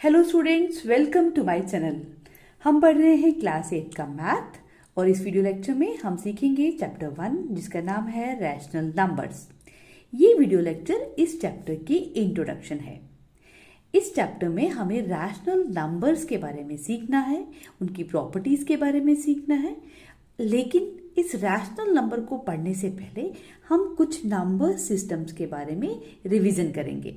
Hello students, welcome to my channel. हम पढ़ रहे हैं क्लास 8 का मैथ और इस वीडियो लेक्चर में हम सीखेंगे चैप्टर 1 जिसका नाम है रैशनल नंबर्स। ये वीडियो लेक्चर इस चैप्टर की इंट्रोडक्शन है। इस चैप्टर में हमें रैशनल नंबर्स के बारे में सीखना है, उनकी प्रॉपर्टीज के बारे में सीखना है। लेकिन इस रैशनल नंबर को पढ़ने से पहले हम कुछ नंबर सिस्टम्स के बारे में रिवीजन करेंगे।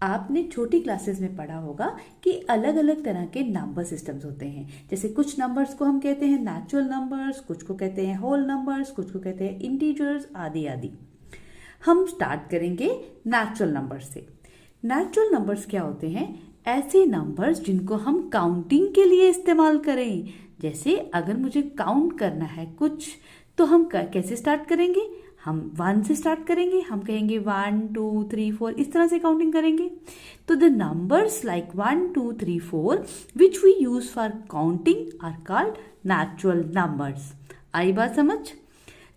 आपने छोटी क्लासेस में पढ़ा होगा कि अलग अलग तरह के नंबर सिस्टम्स होते हैं। जैसे कुछ नंबर्स को हम कहते हैं नेचुरल नंबर्स, कुछ को कहते हैं होल नंबर्स, कुछ को कहते हैं इंटीजर्स, आदि आदि। हम स्टार्ट करेंगे नेचुरल नंबर्स से। नेचुरल नंबर्स क्या होते हैं? ऐसे नंबर्स जिनको हम काउंटिंग के लिए इस्तेमाल करें। जैसे अगर मुझे काउंट करना है कुछ, तो हम कैसे स्टार्ट करेंगे? हम 1 से स्टार्ट करेंगे। हम कहेंगे 1 2 3 4, इस तरह से काउंटिंग करेंगे। तो the numbers like 1 2 3 4 which we use for counting are called natural numbers. आई बात समझ?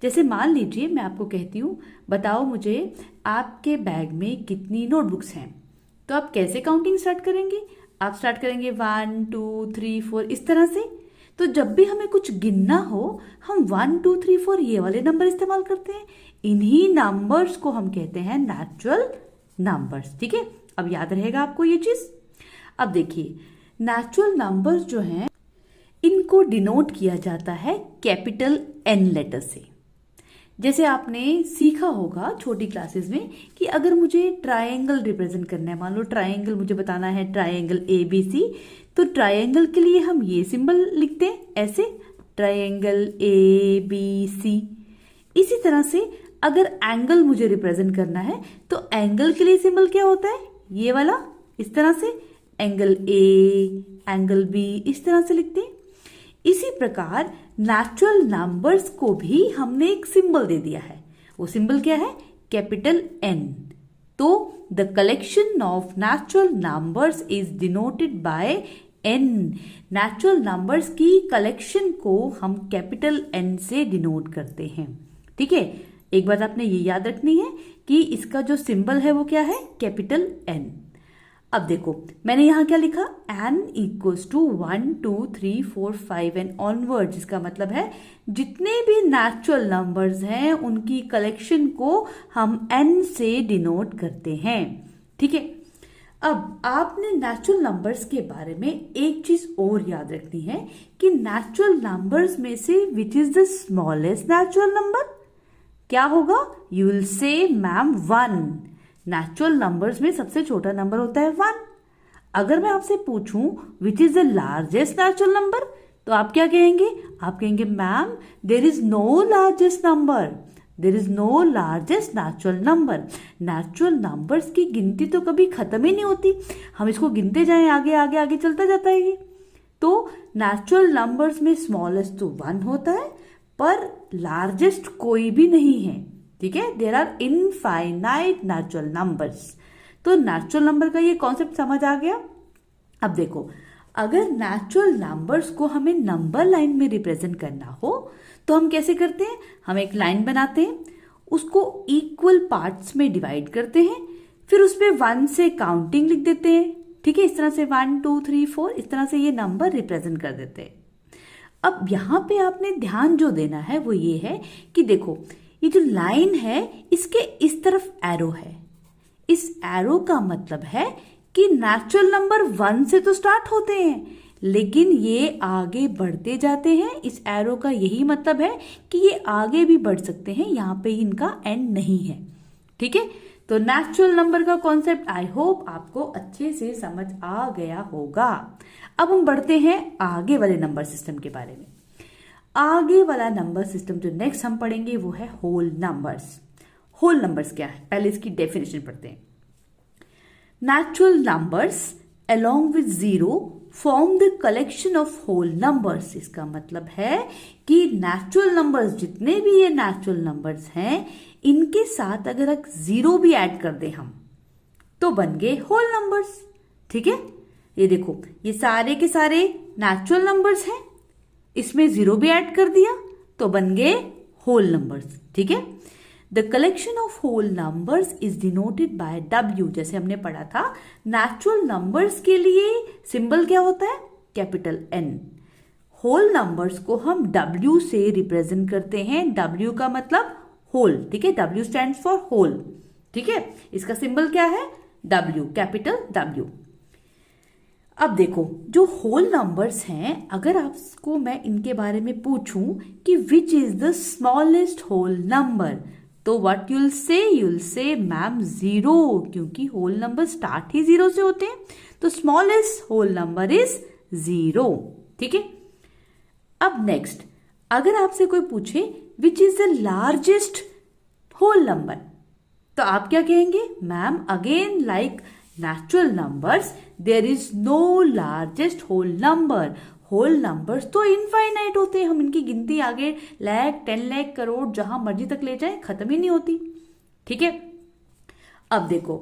जैसे मान लीजिए मैं आपको कहती हूँ, बताओ मुझे आपके बैग में कितनी नोटबुक्स हैं। तो आप कैसे काउंटिंग स्टार्ट करेंगे? आप स्टार्ट करेंगे 1 2 3 4, इस तरह से। तो जब भी हमें कुछ गिनना हो, हम 1 2 3 4 ये वाले नंबर इस्तेमाल करते हैं। इन्हीं नंबर्स को हम कहते हैं नेचुरल नंबर्स। ठीक है, अब याद रहेगा आपको ये चीज। अब देखिए, नेचुरल नंबर्स जो हैं इनको डिनोट किया जाता है कैपिटल N लेटर से। जैसे आपने सीखा होगा छोटी क्लासेस में कि अगर मुझे ट्रायंगल रिप्रेजेंट करना है, मान लो ट्रायंगल मुझे बताना है, ट्रायंगल ABC, तो ट्रायंगल के लिए हम ये सिंबल लिखते हैं ऐसे, ट्रायंगल ABC। इसी तरह से अगर एंगल मुझे रिप्रेजेंट करना है तो एंगल के लिए सिंबल क्या होता है? ये वाला, इस तरह से, एंगल A, एंगल B, इस तरह से लिखते हैं। इसी प्रकार नेचुरल नंबर्स को भी हमने एक सिंबल दे दिया है। वो सिंबल क्या है? Capital N। तो the collection of natural numbers is denoted bye N। Natural numbers की कलेक्शन को हम कैपिटल N से डिनोट करते हैं। ठीक है, एक बात आपने ये याद रखनी है कि इसका जो सिंबल है वो क्या है? Capital N। अब देखो, मैंने यहां क्या लिखा? n equals to 1 2 3 4 5 and onward, जिसका मतलब है जितने भी नेचुरल नंबर्स हैं उनकी कलेक्शन को हम n से डिनोट करते हैं। ठीक है, अब आपने नेचुरल नंबर्स के बारे में एक चीज और याद रखनी है कि नेचुरल नंबर्स में से विच is the smallest natural number? क्या होगा? You will say ma'am 1। Natural numbers में सबसे छोटा नंबर होता है 1। अगर मैं आपसे पूछूं which is the largest natural number, तो आप क्या कहेंगे? आप कहेंगे ma'am there is no largest number, there is no largest natural number. Natural numbers की गिनती तो कभी खत्म ही नहीं होती, हम इसको गिनते जाएं, आगे आगे आगे चलता जाता है ये। तो नेचुरल नंबर्स में स्मॉलेस्ट तो 1 होता है, पर लार्जेस्ट कोई भी नहीं है। ठीक है, there are infinite natural numbers. तो नेचुरल नंबर का ये कॉन्सेप्ट समझ आ गया। अब देखो, अगर नेचुरल नंबर्स को हमें नंबर लाइन में रिप्रेजेंट करना हो तो हम कैसे करते हैं? हम एक लाइन बनाते हैं, उसको इक्वल पार्ट्स में डिवाइड करते हैं, फिर उस पर 1 से काउंटिंग लिख देते हैं। ठीक है, इस तरह से 1 2 3 4, इस तरह से ये नंबर रिप्रेजेंट कर देते हैं। अब यहां पे आपने ध्यान जो देना है वो ये है कि देखो, ये जो लाइन है इसके इस तरफ एरो है। इस एरो का मतलब है कि नेचुरल नंबर 1 से तो स्टार्ट होते हैं, लेकिन ये आगे बढ़ते जाते हैं। इस एरो का यही मतलब है कि ये आगे भी बढ़ सकते हैं, यहाँ पे इनका एंड नहीं है। ठीक है, तो नेचुरल नंबर का कॉन्सेप्ट आई होप आपको अच्छे से समझ आ गया होगा। अब हम बढ़ते हैं आगे वाले नंबर सिस्टम के बारे में। आगे वाला नंबर सिस्टम जो नेक्स्ट हम पढ़ेंगे वो है होल नंबर्स। होल नंबर्स क्या है? पहले इसकी डेफिनेशन पढ़ते हैं। Natural numbers along with 0 form the collection of whole numbers. इसका मतलब है कि नेचुरल नंबर्स, जितने भी ये नेचुरल नंबर्स हैं, इनके साथ अगर एक 0 भी ऐड कर दें हम, तो बन गए होल नंबर्स। ठीक है, ये देखो, ये सारे के सारे नेचुरल नंबर्स हैं, इसमें 0 भी ऐड कर दिया तो बन गए होल नंबर्स। ठीक है, the collection of whole numbers is denoted by W। जैसे हमने पढ़ा था, नेचुरल नंबर्स के लिए सिंबल क्या होता है? Capital N। होल नंबर्स को हम W से रिप्रेजेंट करते हैं। W का मतलब होल, ठीक है, W स्टैंड्स फॉर होल, ठीक है। इसका सिंबल क्या है? W, capital W। अब देखो, जो होल नंबर्स हैं, अगर आपको मैं इनके बारे में पूछूं कि which is the smallest whole number, तो व्हाट यूल से मैम 0, क्योंकि होल नंबर स्टार्ट ही 0 से होते हैं, तो स्मॉलेस्ट होल नंबर इज 0, ठीक है। अब नेक्स्ट, अगर आपसे कोई पूछे which is the largest whole number, तो आप क्या कहेंगे? Ma'am again like natural numbers there is no largest whole number. Whole numbers तो इनफाइनाइट होते हैं, हम इनकी गिनती आगे लाख, 10 लाख, करोड़, जहां मर्जी तक ले जाए, खत्म ही नहीं होती, ठीक है। अब देखो,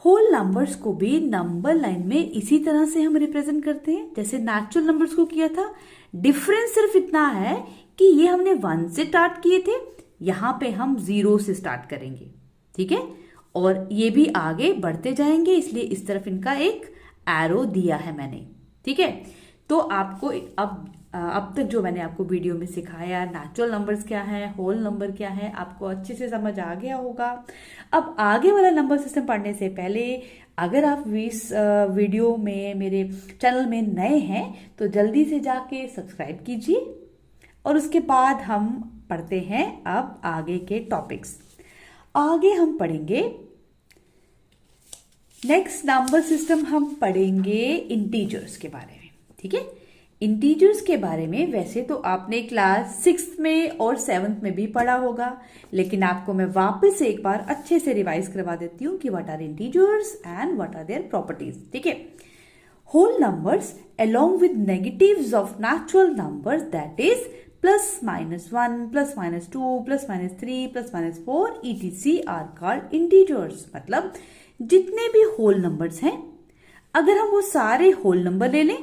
होल नंबर्स को भी नंबर लाइन में इसी तरह से हम रिप्रेजेंट करते हैं जैसे नेचुरल नंबर्स को किया था। डिफरेंस सिर्फ इतना है कि ये हमने 1 से स्टार्ट किए थे, यहां पे हम 0 से स्टार्ट करेंगे, ठीक है, और ये भी आगे बढ़ते जाएंगे, इसलिए इस तरफ इनका एक एरो दिया है मैंने, ठीक है। तो आपको अब तक जो मैंने आपको वीडियो में सिखाया, नेचुरल नंबर्स क्या है, होल नंबर क्या है, आपको अच्छे से समझ आ गया होगा। अब आगे वाला नंबर सिस्टम पढ़ने से पहले, अगर आप इस वीडियो में, मेरे चैनल में नए हैं, तो जल्दी से जाके सब्सक्राइब कीजिए, और उसके बाद हम पढ़ते हैं अब आगे के टॉपिक्स। आगे हम पढ़ेंगे नेक्स्ट नंबर सिस्टम, हम पढ़ेंगे इंटीजर्स के बारे में, ठीक है। इंटीजर्स के बारे में वैसे तो आपने क्लास 6th में और 7th में भी पढ़ा होगा, लेकिन आपको मैं वापस से एक बार अच्छे से रिवाइज करवा देती हूँ कि what are integers and what are their properties, ठीक है। Whole numbers along with negatives of natural numbers, that is plus minus 1, plus minus 2, plus minus 3, plus minus 4 etc are called integers। मतलब जितने भी whole numbers हैं, अगर हम वो सारे होल नंबर ले लें,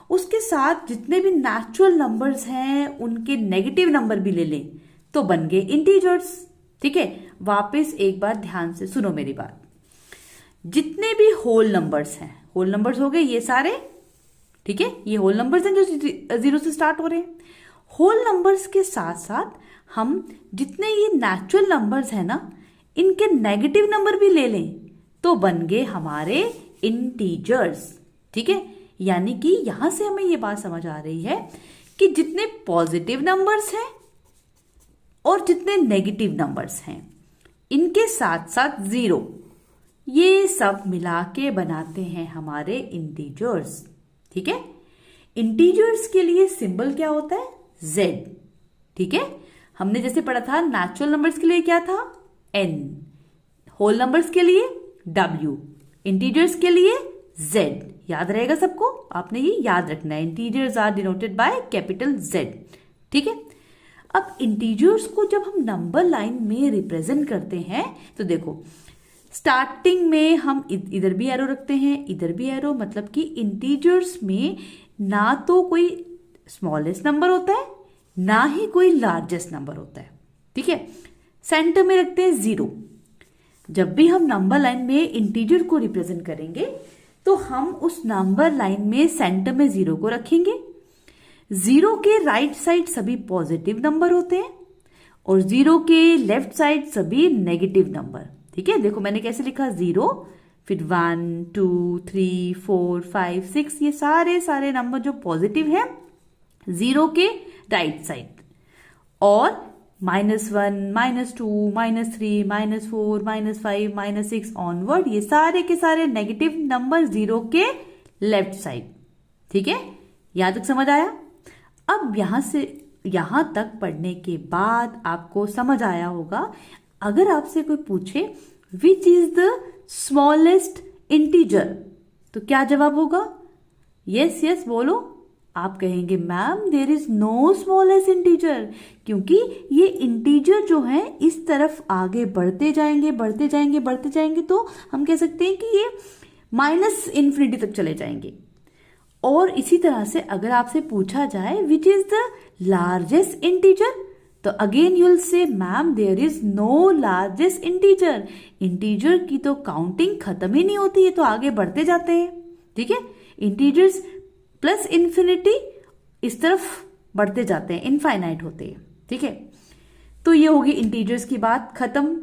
उसके साथ जितने भी नेचुरल नंबर्स हैं उनके नेगेटिव नंबर भी ले लें, तो बन गए इंटीजर्स, ठीक है। वापस एक बार ध्यान से सुनो मेरी बात। जितने भी होल नंबर्स हैं, होल नंबर्स हो गए ये सारे, ठीक है, ये होल नंबर्स हैं जो 0 से स्टार्ट हो रहे हैं। होल नंबर्स के साथ साथ हम जितने ये नेचुरल नंबर्स हैं ना, इनके नेगेटिव नंबर भी ले लें, तो बन गए हमारे इंटीजर्स, ठीक है। यानी कि यहां से हमें ये बात समझ आ रही है कि जितने पॉजिटिव नंबर्स हैं और जितने नेगेटिव नंबर्स हैं, इनके साथ साथ 0, ये सब मिला के बनाते हैं हमारे इंटीजर्स, ठीक है। इंटीजर्स के लिए सिंबल क्या होता है? Z, ठीक है। हमने जैसे पढ़ा था नेचुरल नंबर्स के लिए क्या था? N, होल नंबर्स के लिए W, इंटीजर्स के लिए Z। याद रहेगा सबको, आपने ये याद रखना है, integers are denoted by capital Z, ठीक है। अब इंटीजर्स को जब हम नंबर लाइन में रिप्रेजेंट करते हैं, तो देखो स्टार्टिंग में हम इधर भी एरो रखते हैं, इधर भी एरो, मतलब कि इंटीजर्स में ना तो कोई स्मॉलेस्ट नंबर होता है, ना ही कोई लार्जेस्ट नंबर होता है, ठीक है। सेंटर में रखते हैं 0। जब भी हम नंबर लाइन में इंटीजर को रिप्रेजेंट करेंगे, तो हम उस नंबर लाइन में सेंटर में 0 को रखेंगे। 0 के राइट साइड सभी पॉजिटिव नंबर होते हैं और 0 के लेफ्ट साइड सभी नेगेटिव नंबर, ठीक है। देखो मैंने कैसे लिखा, 0, फिर 1, 2, 3, 4, 5, 6, ये सारे नंबर जो पॉजिटिव है 0 के राइट साइड, और -1, -2, -3, -4, -5, -6 ऑनवर्ड, ये सारे के सारे नेगेटिव नंबर 0 के लेफ्ट साइड, ठीक है। यहां तक समझ आया? अब यहां से यहां तक पढ़ने के बाद आपको समझ आया होगा, अगर आपसे कोई पूछे which is the smallest integer, तो क्या जवाब होगा? यस बोलो। आप कहेंगे ma'am there is no smallest integer, क्योंकि ये इंटीजर जो है इस तरफ आगे बढ़ते जाएंगे, तो हम कह सकते हैं कि ये -∞ तक चले जाएंगे। और इसी तरह से अगर आपसे पूछा जाए which is the largest integer, तो again you'll say ma'am there is no largest integer. Integer की तो काउंटिंग खत्म ही नहीं होती है, तो आगे बढ़ते जाते हैं, ठीक है। इंटीजर्स प्लस इन्फिनिटी इस तरफ बढ़ते जाते हैं, इनफाइनाइट होते हैं, ठीक है। तो ये होगी इंटीजर्स की बात खत्म।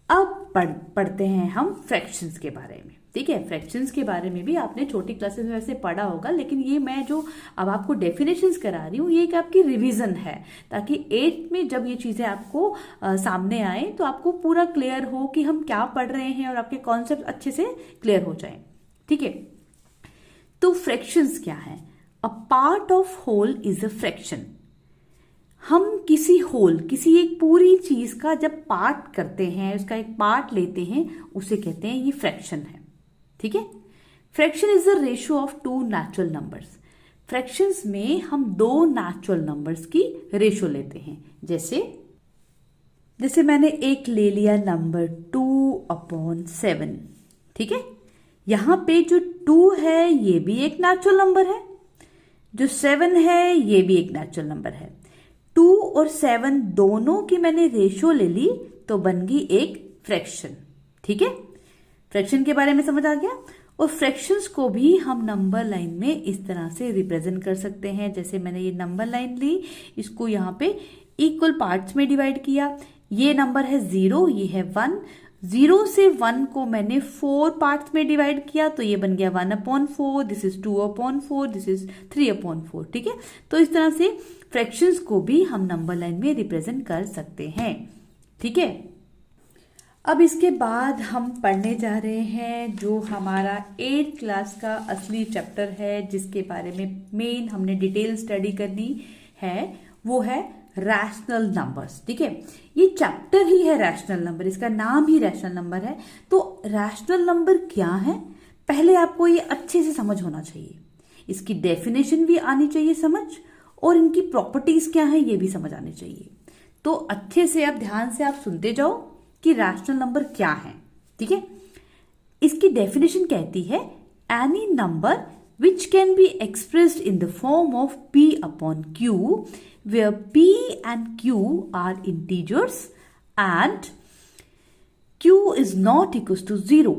अब पढ़ते हैं हम फ्रैक्शंस के बारे में, ठीक है। फ्रैक्शंस के बारे में भी आपने छोटी क्लासेस में वैसे पढ़ा होगा, लेकिन ये मैं जो अब आपको डेफिनेशंस करा रही हूँ ये एक आपकी रिवीजन है, ताकि 8th में जब ये चीजें आपको सामने आए तो आपको पूरा क्लियर हो कि हम क्या पढ़ रहे हैं और आपके कॉन्सेप्ट अच्छे से क्लियर हो जाए, ठीक है। तो फ्रैक्शंस क्या है? A part of whole is a fraction. हम किसी होल, किसी एक पूरी चीज का जब पार्ट करते हैं, उसका एक पार्ट लेते हैं, उसे कहते हैं ये फ्रैक्शन है, ठीक है। Fraction is the ratio of two natural numbers. Fractions में हम दो नेचुरल नंबर्स की रेशियो लेते हैं। जैसे मैंने एक ले लिया नंबर 2/7, ठीक है। यहां पे जो 2 है ये भी एक नेचुरल नंबर है, जो 7 है ये भी एक नेचुरल नंबर है। 2 और 7 दोनों की मैंने रेशियो ले ली तो बन गई एक फ्रैक्शन, ठीक है। फ्रैक्शन के बारे में समझ आ गया। और फ्रैक्शंस को भी हम नंबर लाइन में इस तरह से रिप्रेजेंट कर सकते हैं। जैसे मैंने ये नंबर लाइन ली, इसको यहाँ पे इक्वल पार्ट्स में डिवाइड किया। ये नंबर है 0, ये है 1। 0 से 1 को मैंने 4 पार्ट्स में डिवाइड किया, तो ये बन गया 1/4, दिस इज 2/4, दिस इज 3/4, ठीक है। तो इस तरह से फ्रैक्शंस को भी हम नंबर लाइन में रिप्रेजेंट कर सकते हैं, ठीक है। अब इसके बाद हम पढ़ने जा रहे हैं जो हमारा 8th क्लास का असली चैप्टर है, जिसके बारे में मेन हमने डिटेल स्टडी करनी है, वो है रैशनल नंबर्स, ठीक है। ये चैप्टर ही है रैशनल नंबर, इसका नाम ही रैशनल नंबर है। तो रैशनल नंबर क्या है, पहले आपको ये अच्छे से समझ होना चाहिए। इसकी डेफिनेशन भी आनी चाहिए समझ, और इनकी प्रॉपर्टीज क्या है ये भी समझ आनी चाहिए। तो अच्छे से अब ध्यान से आप सुनते जाओ कि रैशनल नंबर क्या है, ठीक है। इसकी डेफिनेशन कहती है any number which can be expressed in the form of p upon q, where p and q are integers and q is not equals to 0।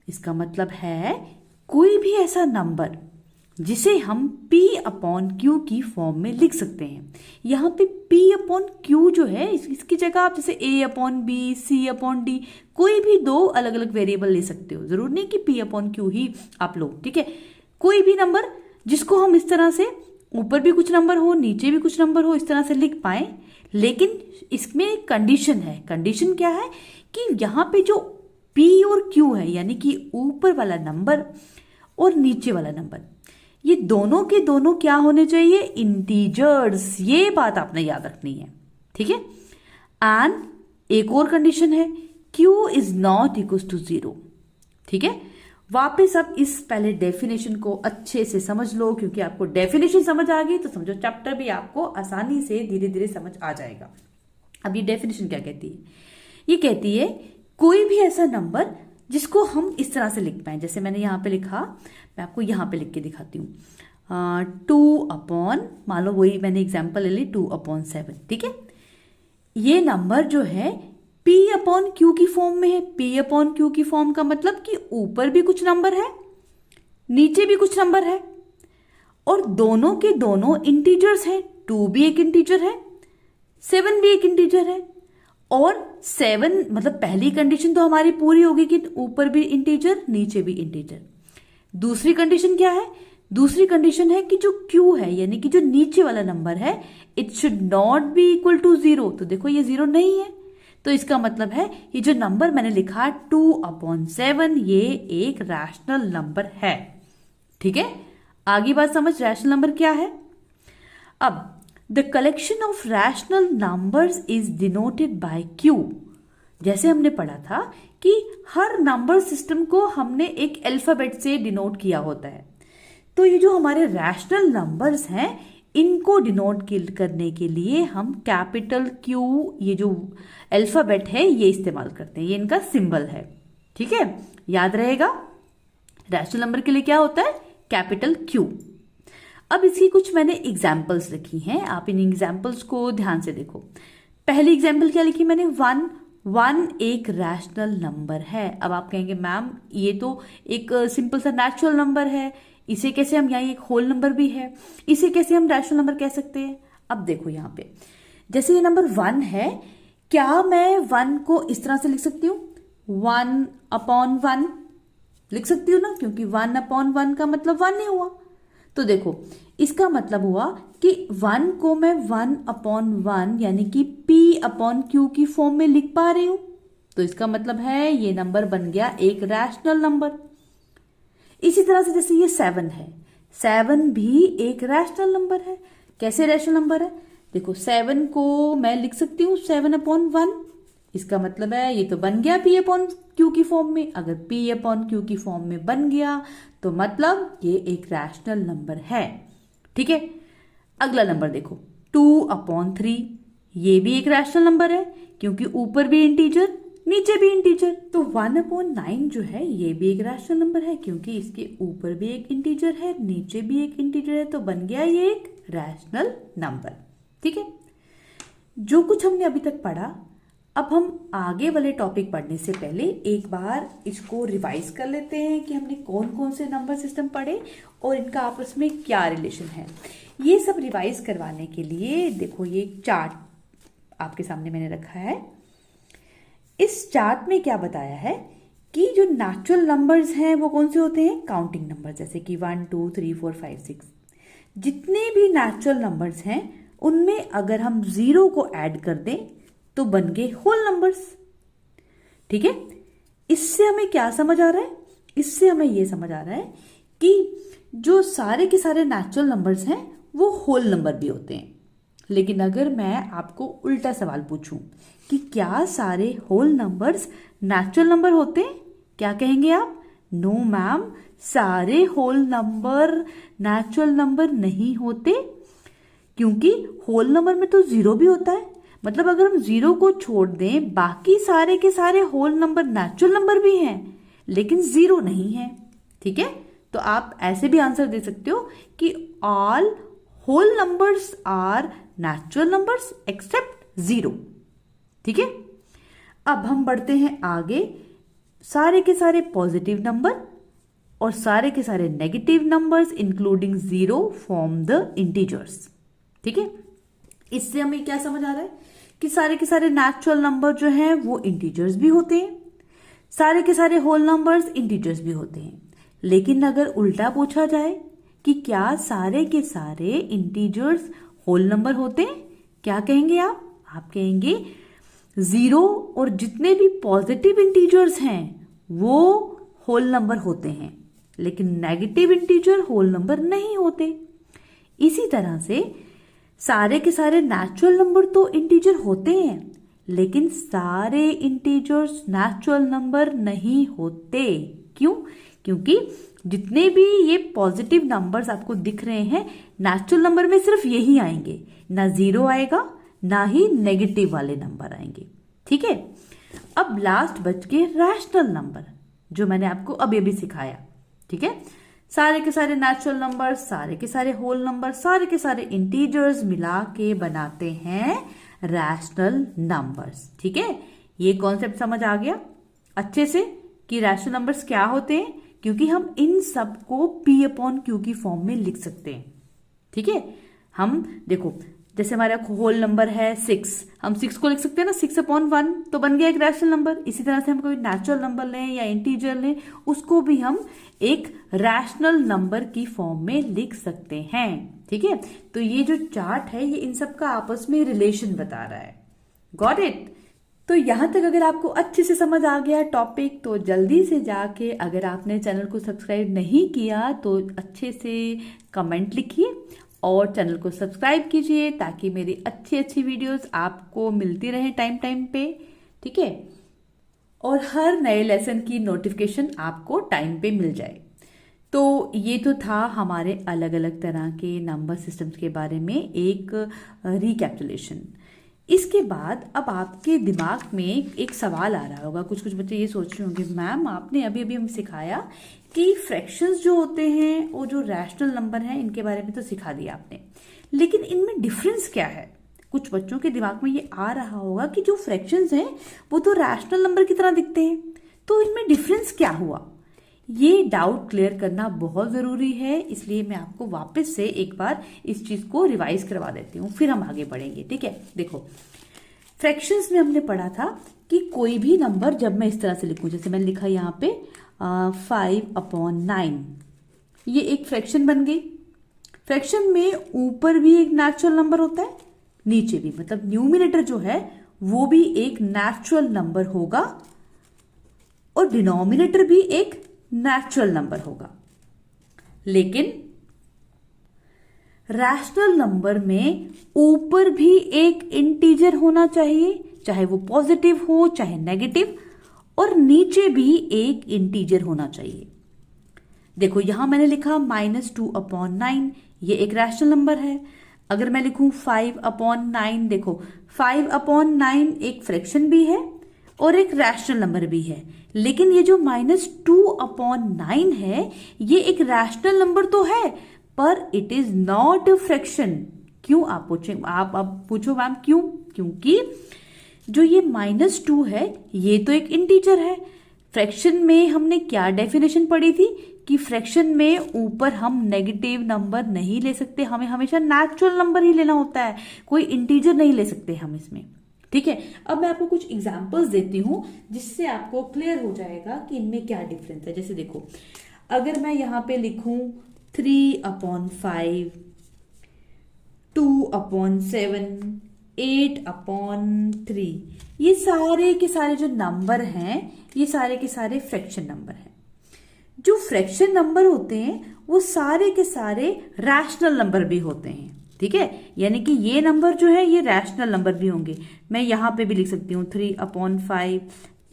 इसका मतलब है कोई भी ऐसा नंबर जिसे हम p अपॉन q की फॉर्म में लिख सकते हैं। यहाँ पे p अपॉन q जो है, इसकी जगह आप जैसे a upon b, c upon d, कोई भी दो अलग अलग वेरिएबल ले सकते हो, जरूर नहीं कि p अपॉन q ही आप लो, ठीक है। कोई भी नंबर जिसको हम इस तरह से ऊपर भी कुछ नंबर हो, नीचे भी कुछ नंबर हो, इस तरह से लिख पाए। लेकिन इसमें एक कंडीशन है। कंडीशन क्या है कि यहाँ पे जो p और q है, यानी कि ऊपर वाला नंबर और नीचे वाला नंबर, ये दोनों के दोनों क्या होने चाहिए, इंटीजर्स। ये बात आपने याद रखनी है, ठीक है। एंड एक और कंडीशन है, q is not equal to 0, ठीक है। वापस अब इस पहले डेफिनेशन को अच्छे से समझ लो, क्योंकि आपको डेफिनेशन समझ आ गई तो समझो चैप्टर भी आपको आसानी से धीरे धीरे समझ आ जाएगा। अब ये डेफिनेशन क्या कहती है, ये कहती है कोई भी ऐसा नंबर जिसको हम इस तरह से लिख पाए। जैसे मैंने यहाँ पे लिखा, मैं आपको यहाँ पे लिख के दिखाती हूँ, 2 अपॉन, मान लो वही मैंने एग्जाम्पल ले ली 2/7, ठीक है। ये नंबर जो है p अपॉन q की फॉर्म में है। p अपॉन q की फॉर्म का मतलब कि ऊपर भी कुछ नंबर है, नीचे भी कुछ नंबर है, और दोनों के दोनों इंटीजर्स हैं। 2 भी एक इंटीजर है, 7 भी एक इंटीजर है। और 7 मतलब पहली कंडीशन तो हमारी पूरी होगी कि ऊपर भी इंटीजर, नीचे भी इंटीजर। दूसरी कंडीशन क्या है, दूसरी कंडीशन है कि जो q है, यानी कि जो नीचे वाला नंबर है, it should not be equal to 0। तो देखो ये 0 नहीं है, तो इसका मतलब है ये जो नंबर मैंने लिखा 2/7, ये एक रैशनल नंबर है, ठीक है। आगे बात समझ, रैशनल नंबर क्या है। अब the collection of rational numbers is denoted bye q। जैसे हमने पढ़ा था कि हर नंबर सिस्टम को हमने एक अल्फाबेट से डिनोट किया होता है, तो ये जो हमारे रैशनल नंबर्स हैं, इनको डिनोट करने के लिए हम कैपिटल Q, ये जो अल्फाबेट है, ये इस्तेमाल करते हैं। ये इनका सिंबल है, ठीक है, याद रहेगा। रैशनल नंबर के लिए क्या होता है, कैपिटल Q। अब इसकी कुछ मैंने एग्जाम्पल्स लिखी हैं, आप इन एग्जाम्पल्स को ध्यान से देखो। पहली एग्जाम्पल क्या लिखी मैंने, 1 एक रैशनल नंबर है। अब आप कहेंगे मैम ये तो एक सिंपल सा नेचुरल नंबर है, इसे कैसे हम, यहाँ एक होल नंबर भी है, इसे कैसे हम रैशनल नंबर कह सकते हैं। अब देखो यहाँ पे जैसे ये नंबर 1 है, क्या मैं 1 को इस तरह से लिख सकती हूँ, 1/1 लिख सकती हूँ ना, क्योंकि 1/1 का मतलब 1 ही हुआ। तो देखो इसका मतलब हुआ कि 1 को मैं 1/1 यानी कि P/Q की फॉर्म में लिख पा रही हूं। तो इसका मतलब है ये नंबर बन गया एक रैशनल नंबर। इसी तरह से जैसे ये 7 है, 7 भी एक रैशनल नंबर है। कैसे रैशनल नंबर है, देखो 7 को मैं लिख सकती हूँ 7/1, इसका मतलब है ये तो बन गया P/Q की फॉर्म में। अगर P/Q की फॉर्म में बन गया तो मतलब ये एक रैशनल नंबर है। ठीक है, अगला नंबर देखो 2/3, ये भी एक रैशनल नंबर है क्योंकि ऊपर भी इंटीजर नीचे भी इंटीजर। तो 1/9 जो है ये भी एक रैशनल नंबर है क्योंकि इसके ऊपर भी एक इंटीजर है नीचे भी एक इंटीजर है, तो बन गया ये एक रैशनल नंबर। ठीक है, जो कुछ हमने अभी तक पढ़ा, अब हम आगे वाले टॉपिक पढ़ने से पहले एक बार इसको रिवाइज कर लेते हैं कि हमने कौन कौन से नंबर सिस्टम पढ़े और इनका आपस में क्या रिलेशन है। ये सब रिवाइज करवाने के लिए देखो ये चार्ट आपके सामने मैंने रखा है। इस चार्ट में क्या बताया है कि जो नेचुरल नंबर्स हैं वो कौन से होते हैं, काउंटिंग नंबर, जैसे कि 1 2 3 4 5 6। जितने भी नेचुरल नंबर्स हैं उनमें अगर हम 0 को ऐड कर दें तो बन गए होल नंबर्स। ठीक है, इससे हमें क्या समझ आ रहा है, इससे हमें यह समझ आ रहा है कि जो सारे के सारे नेचुरल नंबर्स हैं वो होल नंबर भी होते हैं। लेकिन अगर मैं आपको उल्टा सवाल पूछूं कि क्या सारे होल नंबर्स नेचुरल नंबर होते हैं, क्या कहेंगे आप? नो मैम, सारे होल नंबर नेचुरल नंबर नहीं होते, क्योंकि होल नंबर में तो 0 भी होता है। मतलब अगर हम 0 को छोड़ दें बाकी सारे के सारे होल नंबर नेचुरल नंबर भी हैं लेकिन 0 नहीं है। ठीक है, तो आप ऐसे भी आंसर दे सकते हो कि all whole numbers are natural numbers except 0। ठीक है, अब हम बढ़ते हैं आगे। सारे के सारे पॉजिटिव नंबर और सारे के सारे negative numbers including 0 form the integers. ठीक है, इससे हमें क्या समझ आ रहा है कि सारे के सारे नेचुरल नंबर जो हैं वो इंटीजर्स भी होते हैं, सारे के सारे होल नंबर्स इंटीजर्स भी होते हैं। लेकिन अगर उल्टा पूछा जाए कि क्या सारे के सारे इंटीजर्स होल नंबर होते हैं, क्या कहेंगे आप? आप कहेंगे 0 और जितने भी पॉजिटिव इंटीजर्स हैं वो होल नंबर होते हैं, लेकिन नेगेटिव इंटीजर होल नंबर नहीं होते। इसी तरह से सारे के सारे नेचुरल नंबर तो इंटीजर होते हैं, लेकिन सारे इंटीजर्स नेचुरल नंबर नहीं होते। क्यों? क्योंकि जितने भी ये पॉजिटिव नंबर्स आपको दिख रहे हैं नेचुरल नंबर में सिर्फ यही आएंगे, ना 0 आएगा ना ही नेगेटिव वाले नंबर आएंगे। ठीक है, अब लास्ट बच के रैशनल नंबर, जो मैंने आपको अभी अभी सिखाया। ठीक है, सारे के सारे नेचुरल नंबर, सारे के सारे होल नंबर, सारे के सारे इंटीजर्स मिला के बनाते हैं रैशनल नंबर्स। ठीक है, ये कॉन्सेप्ट समझ आ गया अच्छे से कि रैशनल नंबर्स क्या होते हैं, क्योंकि हम इन सब को P/Q की फॉर्म में लिख सकते हैं। ठीक है, हम देखो जैसे हमारा होल नंबर है 6, हम 6 को लिख सकते हैं ना 6/1, तो बन गया एक रैशनल नंबर। इसी तरह से हम कोई नेचुरल नंबर लें या इंटीजर लें, उसको भी हम एक रैशनल नंबर की फॉर्म में लिख सकते हैं। ठीक है, तो ये जो चार्ट है ये इन सब का आपस में रिलेशन बता रहा है। Got it? तो यहां तक अगर आपको अच्छे से समझ आ गया टॉपिक, तो जल्दी से जाके अगर आपने चैनल को सब्सक्राइब नहीं किया तो अच्छे से कमेंट लिखिए और चैनल को सब्सक्राइब कीजिए ताकि मेरी अच्छी अच्छी वीडियोस आपको मिलती रहे टाइम टाइम पे। ठीक है, और हर नए लेसन की नोटिफिकेशन आपको टाइम पे मिल जाए। तो ये तो था हमारे अलग अलग तरह के नंबर सिस्टम्स के बारे में एक रिकैपिटुलेशन। इसके बाद अब आपके दिमाग में एक सवाल आ रहा होगा, कुछ कुछ बच्चे ये सोच रहे होंगे मैम आपने अभी अभी हमें सिखाया कि फ्रैक्शंस जो होते हैं वो जो रैशनल नंबर हैं इनके बारे में तो सिखा दिया आपने, लेकिन इनमें डिफरेंस क्या है? कुछ बच्चों के दिमाग में ये आ रहा होगा कि जो फ्रैक्शंस हैं वो तो रैशनल नंबर की तरह दिखते हैं, तो इनमें डिफरेंस क्या हुआ? ये डाउट क्लियर करना बहुत जरूरी है, इसलिए मैं आपको वापस से एक बार इस चीज को रिवाइज करवा देती हूँ, फिर हम आगे बढ़ेंगे। ठीक है, देखो फ्रैक्शंस में हमने पढ़ा था कि कोई भी नंबर जब मैं इस तरह से लिखूं, जैसे मैंने लिखा यहाँ पे 5/9, ये एक फ्रैक्शन बन गई। फ्रैक्शन में ऊपर भी एक नेचुरल नंबर होता है, नीचे भी, मतलब न्यूमिनेटर जो है वो भी एक नेचुरल नंबर होगा और डिनोमिनेटर भी एक नेचुरल नंबर होगा। लेकिन रैशनल नंबर में ऊपर भी एक इंटीजर होना चाहिए, चाहे वो पॉजिटिव हो चाहे नेगेटिव, और नीचे भी एक इंटीजर होना चाहिए। देखो यहां मैंने लिखा -2/9, ये एक रैशनल नंबर है। अगर मैं लिखूं 5/9, देखो 5/9 एक फ्रैक्शन भी है और एक रैशनल नंबर भी है, लेकिन ये जो -2/9 है ये एक रैशनल नंबर तो है, पर it is not a fraction. क्यों, आप पूछो मैम क्यों? क्योंकि जो ये -2 है ये तो एक इंटीजर है। फ्रैक्शन में हमने क्या डेफिनेशन पढ़ी थी कि फ्रैक्शन में ऊपर हम नेगेटिव नंबर नहीं ले सकते, हमें हमेशा नेचुरल नंबर ही लेना होता है, कोई इंटीजर नहीं ले सकते हम इसमें। ठीक है, अब मैं आपको कुछ एग्जांपल्स देती हूं जिससे आपको क्लियर हो जाएगा कि इनमें क्या डिफरेंस है। जैसे देखो, अगर मैं यहां पे लिखूं 3/5, 2/7, 8/3, ये सारे के सारे जो नंबर हैं ये सारे के सारे फ्रैक्शन नंबर हैं। जो फ्रैक्शन नंबर होते हैं वो सारे के सारे रैशनल नंबर भी होते हैं। ठीक है, यानी कि ये नंबर जो है ये रैशनल नंबर भी होंगे। मैं यहां पे भी लिख सकती हूँ 3/5,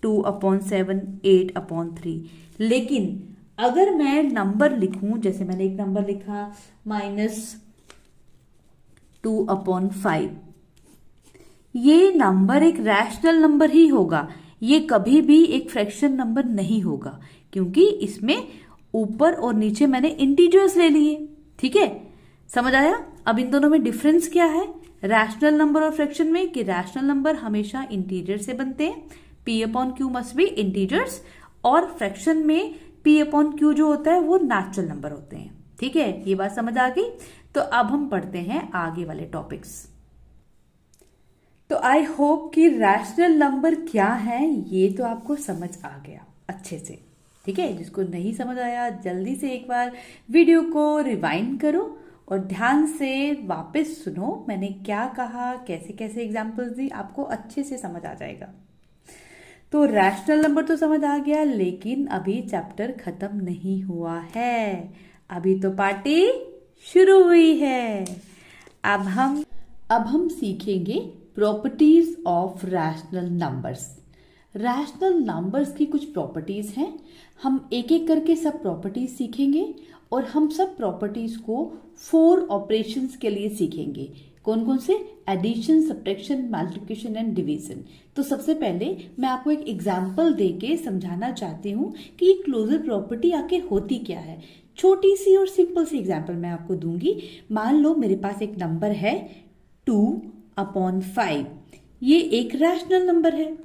2/7, 8/3। लेकिन अगर मैं नंबर लिखूं, जैसे मैंने एक नंबर लिखा -2/5, ये नंबर एक रैशनल नंबर ही होगा, ये कभी भी एक फ्रैक्शन नंबर नहीं होगा, क्योंकि इसमें ऊपर और नीचे मैंने इंटीजर्स ले लिए। ठीक है, समझ आया? अब इन दोनों में डिफरेंस क्या है रैशनल नंबर और फ्रैक्शन में, कि रैशनल नंबर हमेशा इंटीजर से बनते हैं, P/Q मस्ट बी इंटीजर्स, और फ्रैक्शन में P/Q जो होता है वो नेचुरल नंबर होते हैं। ठीक है, ये बात समझ आ गई? तो अब हम पढ़ते हैं आगे वाले टॉपिक्स। तो आई होप कि रैशनल नंबर क्या है ये तो आपको समझ आ गया अच्छे से। ठीक है, जिसको नहीं समझ आया जल्दी से एक बार वीडियो को रिवाइंड करो और ध्यान से वापस सुनो, मैंने क्या कहा, कैसे कैसे एग्जाम्पल्स दी, आपको अच्छे से समझ आ जाएगा। तो रैशनल नंबर तो समझ आ गया, लेकिन अभी चैप्टर खत्म नहीं हुआ है, अभी तो पार्टी शुरू हुई है। अब हम सीखेंगे properties of rational numbers. Rational numbers की कुछ प्रॉपर्टीज हैं, हम एक एक करके सब प्रॉपर्टीज सीखेंगे और हम सब प्रॉपर्टीज को 4 ऑपरेशंस के लिए सीखेंगे। कौन कौन से? Addition, subtraction, multiplication and division. तो सबसे पहले मैं आपको एक एग्जांपल देके समझाना चाहती हूँ कि ये क्लोजर प्रॉपर्टी आखिर होती क्या है। छोटी सी और सिंपल सी एग्जांपल मैं आपको दूंगी। मान लो मेरे पास एक नंबर है 2/5, ये एक रैशनल नंबर है।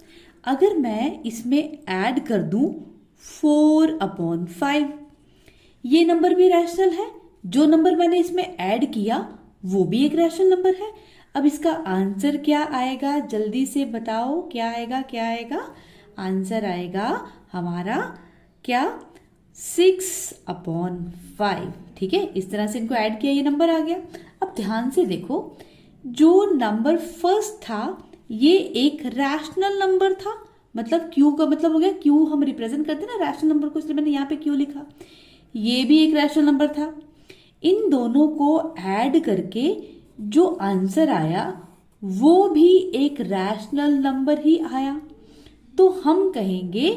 अगर मैं इसमें ऐड कर दूं 4/5, ये नंबर भी रैशनल है, जो नंबर मैंने इसमें ऐड किया वो भी एक रैशनल नंबर है। अब इसका आंसर क्या आएगा, जल्दी से बताओ, क्या आएगा? क्या आएगा? आंसर आएगा हमारा क्या? 6/5। ठीक है, इस तरह से इनको ऐड किया, ये नंबर आ गया। अब ध्यान से देखो, जो नंबर फर्स्ट था ये एक रैशनल नंबर था, मतलब क्यू का मतलब हो गया, क्यू हम रिप्रेजेंट करते हैं ना रैशनल नंबर को, इसलिए मैंने यहाँ पे क्यू लिखा। ये भी एक रैशनल नंबर था। इन दोनों को ऐड करके जो आंसर आया वो भी एक रैशनल नंबर ही आया। तो हम कहेंगे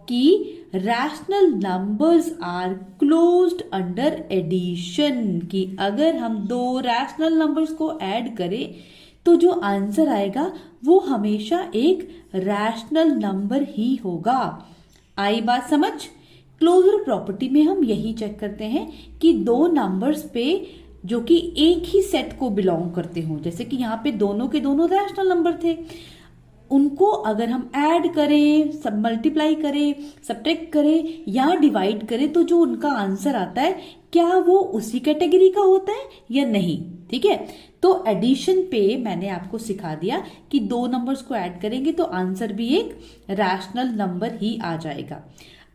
कि rational numbers are closed under addition, कि अगर हम 2 रैशनल नंबर्स को ऐड करें तो जो आंसर आएगा वो हमेशा एक रैशनल नंबर ही होगा। आई बात समझ? क्लोजर प्रॉपर्टी में हम यही चेक करते हैं कि 2 नंबर्स पे जो कि एक ही सेट को बिलोंग करते हों, जैसे कि यहाँ पे दोनों के दोनों रैशनल नंबर थे, उनको अगर हम ऐड करें, सब मल्टीप्लाई करें, सब्ट्रैक्ट करें या डिवाइड करें तो जो उनका आंसर आता है क्या वो उसी कैटेगरी का होता है या नहीं। ठीक है, तो एडिशन पे मैंने आपको सिखा दिया कि दो नंबर्स को ऐड करेंगे तो आंसर भी एक रैशनल नंबर ही आ जाएगा।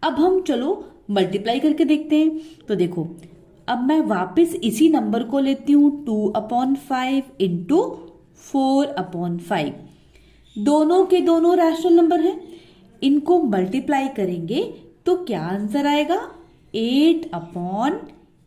अब हम चलो मल्टीप्लाई करके देखते हैं। तो देखो, अब मैं वापस इसी नंबर को लेती हूं 2/5 इंटू 4/5। दोनों के दोनों रैशनल नंबर हैं, इनको मल्टीप्लाई करेंगे तो क्या आंसर आएगा, 8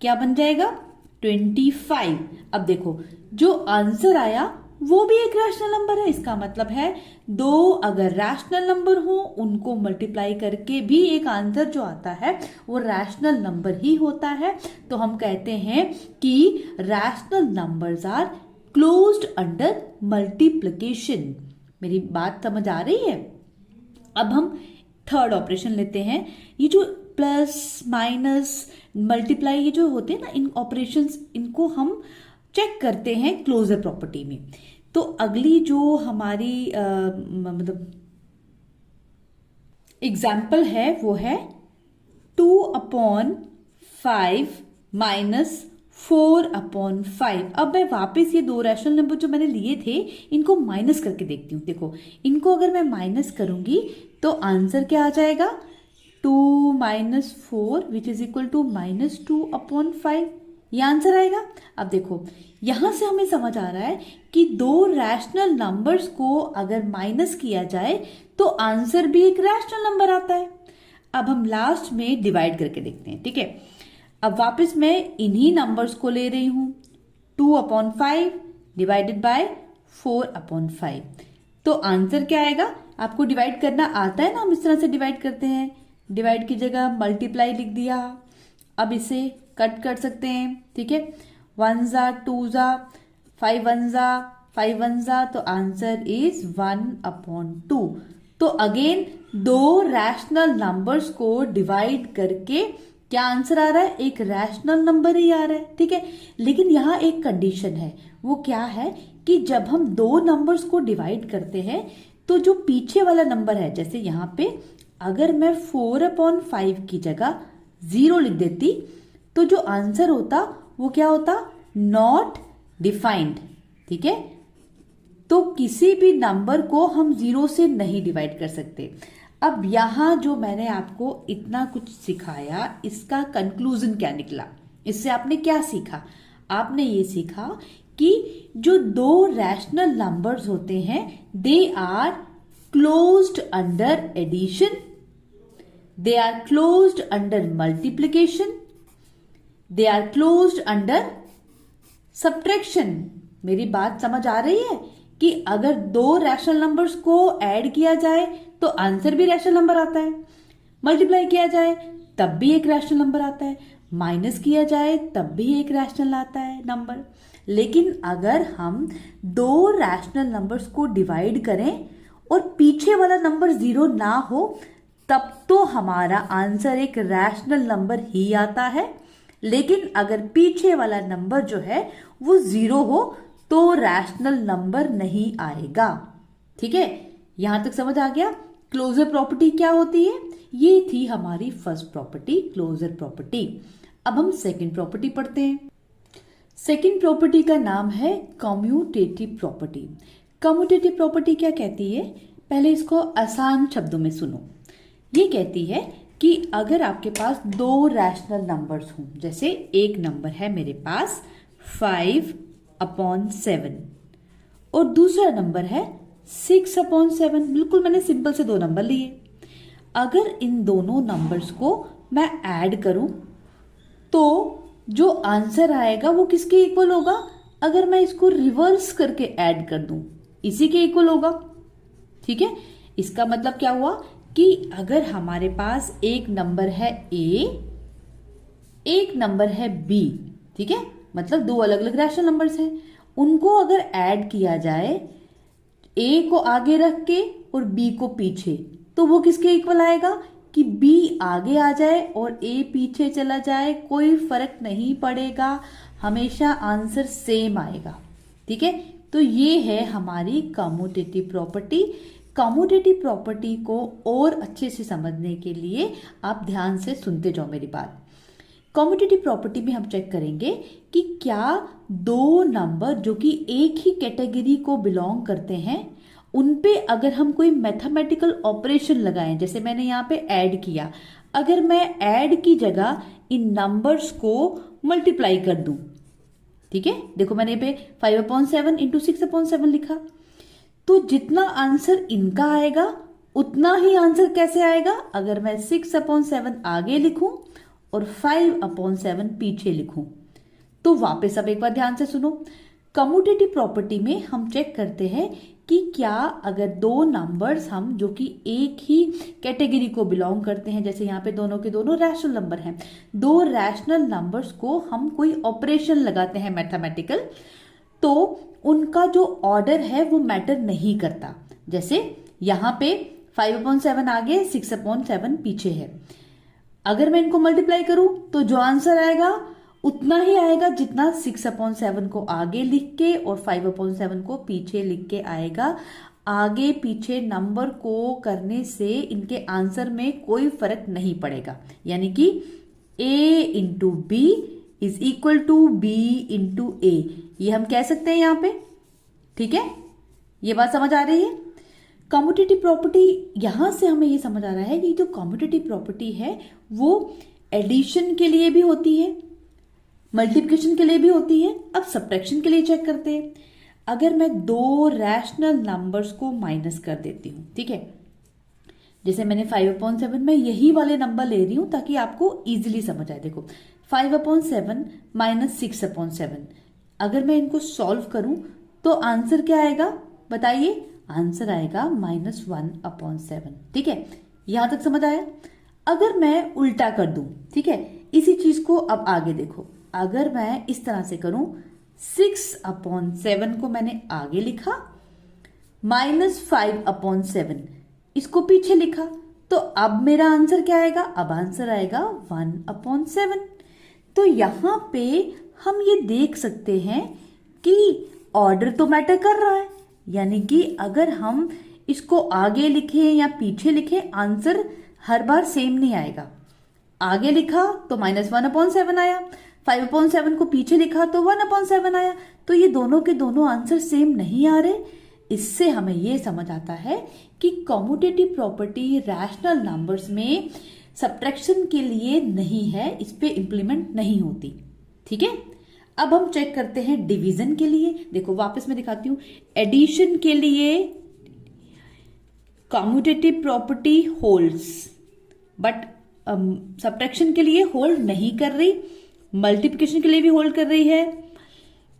क्या बन जाएगा 25। अब देखो जो आंसर आया वो भी एक रैशनल नंबर है। इसका मतलब है दो अगर रैशनल नंबर हो उनको मल्टीप्लाई करके भी एक आंसर जो आता है वो रैशनल नंबर ही होता है। तो हम कहते हैं कि rational numbers are closed under multiplication. मेरी बात समझ आ रही है। अब हम थर्ड ऑपरेशन लेते हैं। ये जो प्लस माइनस मल्टीप्लाई ये जो होते हैं ना, इन ऑपरेशंस इनको हम चेक करते हैं क्लोजर प्रॉपर्टी में। तो अगली जो हमारी मतलब एग्जाम्पल है वो है 2/5 माइनस 4/5। अब मैं वापस ये दो रैशनल नंबर जो मैंने लिए थे इनको माइनस करके देखती हूँ। देखो इनको अगर मैं माइनस करूंगी तो आंसर क्या आ जाएगा, 2 - 4 विच इज इक्वल टू -2/5, ये आंसर आएगा। अब देखो यहां से हमें समझ आ रहा है कि दो रैशनल नंबर्स को अगर माइनस किया जाए तो आंसर भी एक रैशनल नंबर आता है। अब हम लास्ट में डिवाइड करके देखते हैं। ठीक है, अब वापस मैं इन्हीं नंबर्स को ले रही हूं, 2/5 डिवाइडेड बाय 4/5। तो आंसर क्या आएगा, आपको डिवाइड करना आता है ना, हम इस तरह से डिवाइड करते हैं। डिवाइड की जगह मल्टीप्लाई लिख दिया। अब इसे कट कर सकते हैं। ठीक है, 1 जा 2 जा 5 1 जा 5 1 जा, तो आंसर इज 1/2। तो अगेन दो रैशनल नंबर्स को डिवाइड करके क्या आंसर आ रहा है, एक रैशनल नंबर ही आ रहा है। ठीक है, लेकिन यहाँ एक कंडीशन है, वो क्या है कि जब हम दो नंबर्स को डिवाइड करते हैं तो जो पीछे वाला नंबर है, जैसे यहाँ पे अगर मैं 4/5 की जगह 0 लिख देती तो जो आंसर होता वो क्या होता, नॉट डिफाइंड। ठीक है, तो किसी भी नंबर को हम 0 से नहीं डिवाइड कर सकते। अब यहां जो मैंने आपको इतना कुछ सिखाया, इसका कंक्लूजन क्या निकला, इससे आपने क्या सीखा, आपने ये सीखा कि जो दो रैशनल नंबर्स होते हैं they are closed under addition, they are closed under multiplication, they are closed under subtraction. मेरी बात समझ आ रही है कि अगर दो रैशनल नंबर्स को ऐड किया जाए तो आंसर भी रैशनल नंबर आता है, मल्टीप्लाई किया जाए तब भी एक रैशनल नंबर आता है, माइनस किया जाए तब भी एक रैशनल आता है नंबर। लेकिन अगर हम दो रैशनल नंबर्स को डिवाइड करें और पीछे वाला नंबर 0 ना हो तब तो हमारा आंसर एक रैशनल नंबर ही आता है। लेकिन अगर पीछे वाला नंबर जो है वो 0 हो तो रैशनल नंबर नहीं आएगा। ठीक है, यहां तक समझ आ गया क्लोजर प्रॉपर्टी क्या होती है। ये थी हमारी फर्स्ट प्रॉपर्टी, क्लोजर प्रॉपर्टी। अब हम सेकंड प्रॉपर्टी पढ़ते हैं। सेकंड प्रॉपर्टी का नाम है कम्यूटेटिव प्रॉपर्टी। कम्यूटेटिव प्रॉपर्टी क्या कहती है, पहले इसको आसान शब्दों में सुनो। ये कहती है कि अगर आपके पास दो रैशनल नंबर्स हों, जैसे एक नंबर है मेरे पास 5/7 और दूसरा नंबर है 6/7, बिल्कुल मैंने सिंपल से दो नंबर लिए। अगर इन दोनों नंबर्स को मैं ऐड करूं तो जो आंसर आएगा वो किसके इक्वल होगा, अगर मैं इसको रिवर्स करके ऐड कर दूं इसी के इक्वल होगा। ठीक है, इसका मतलब क्या हुआ कि अगर हमारे पास एक नंबर है A, एक नंबर है B, ठीक है, मतलब दो अलग अलग रैशनल नंबर्स हैं, उनको अगर ऐड किया जाए A को आगे रख के और B को पीछे, तो वो किसके इक्वल आएगा कि B आगे आ जाए और A पीछे चला जाए, कोई फर्क नहीं पड़ेगा, हमेशा आंसर सेम आएगा। ठीक है, तो ये है हमारी कम्यूटेटिव प्रॉपर्टी कम्यूटेटिव प्रॉपर्टी को और अच्छे से समझने के लिए आप ध्यान से सुनते जाओ मेरी बात। कम्यूटेटिव प्रॉपर्टी में हम चेक करेंगे कि क्या दो नंबर जो कि एक ही कैटेगरी को बिलोंग करते हैं उन पे अगर हम कोई मैथमेटिकल ऑपरेशन लगाएं, जैसे मैंने यहाँ पे ऐड किया, अगर मैं ऐड की जगह इन नंबर्स को मल्टीप्लाई कर दूं, ठीक है, देखो मैंने पे 5/7 इंटू 6/7 लिखा, तो जितना आंसर इनका आएगा उतना ही आंसर कैसे आएगा अगर मैं 6/7 आगे लिखूं और 5/7 पीछे लिखूं। तो वापस अब एक बार ध्यान से सुनो, कम्यूटेटिव प्रॉपर्टी में हम चेक करते हैं कि क्या अगर दो नंबर्स हम जो कि एक ही कैटेगरी को बिलोंग करते हैं, जैसे यहाँ पे दोनों के दोनों रैशनल नंबर हैं, दो रैशनल नंबर्स को हम कोई ऑपरेशन लगाते हैं मैथमेटिकल, तो उनका जो ऑर्डर है वो मैटर नहीं करता। जैसे यहाँ पे 5/7 आगे 6/7 पीछे है, अगर मैं इनको मल्टीप्लाई करूं तो जो आंसर आएगा उतना ही आएगा जितना 6/7 को आगे लिख के और 5/7 को पीछे लिख के आएगा। आगे पीछे नंबर को करने से इनके आंसर में कोई फर्क नहीं पड़ेगा, यानी कि a into B is equal to B into A, ये हम कह सकते हैं यहाँ पे, ठीक है, ये बात समझ आ रही है। कम्यूटेटिव प्रॉपर्टी, यहां से हमें ये समझ आ रहा है कि जो कम्यूटेटिव प्रॉपर्टी है वो एडिशन के लिए भी होती है, मल्टीप्लिकेशन के लिए भी होती है। अब सब्ट्रैक्शन के लिए चेक करते हैं। अगर मैं दो रैशनल नंबर्स को माइनस कर देती हूं, ठीक है, जैसे मैंने 5/7 में यही वाले नंबर ले रही हूं ताकि आपको इजीली समझ आए। देखो 5/7 माइनस 6/7, अगर मैं इनको सॉल्व करूं तो आंसर क्या आएगा बताइए, आंसर आएगा -1/7, ठीक है, यहां तक समझ आया। अगर मैं उल्टा कर दूं, ठीक है, इसी चीज को अब आगे देखो, अगर मैं इस तरह से करूं 6/7 को मैंने आगे लिखा, -5/7 इसको पीछे लिखा, तो अब मेरा आंसर क्या आएगा, अब आंसर आएगा 1/7। तो यहां पे हम ये देख सकते हैं कि ऑर्डर तो मैटर कर रहा है, यानी कि अगर हम इसको आगे लिखें या पीछे लिखें आंसर हर बार सेम नहीं आएगा। आगे लिखा तो -1/7 आया, 5/7 को पीछे लिखा तो 1/7 आया, तो ये दोनों के दोनों आंसर सेम नहीं आ रहे। इससे हमें ये समझ आता है कि कम्यूटेटिव प्रॉपर्टी रैशनल नंबर्स में सब्ट्रैक्शन के लिए नहीं है, इस पे इंप्लीमेंट नहीं होती, ठीक है। अब हम चेक करते हैं डिवीजन के लिए। देखो वापस मैं दिखाती हूं, एडिशन के लिए commutative property holds, but subtraction के लिए होल्ड नहीं कर रही, मल्टीप्लिकेशन के लिए भी होल्ड कर रही है,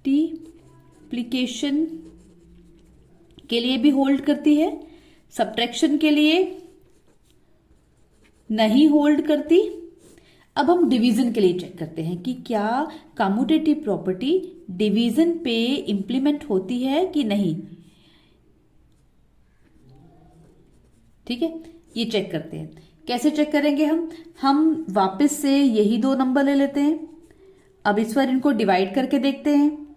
मल्टीप्लिकेशन के लिए भी होल्ड करती है, सब्ट्रैक्शन के लिए नहीं होल्ड करती। अब हम डिवीजन के लिए चेक करते हैं कि क्या कम्यूटेटिव प्रॉपर्टी डिवीजन पे इंप्लीमेंट होती है कि नहीं, ठीक है, ये चेक करते हैं। कैसे चेक करेंगे हम वापस से यही दो नंबर ले लेते हैं। अब इस बार इनको डिवाइड करके देखते हैं।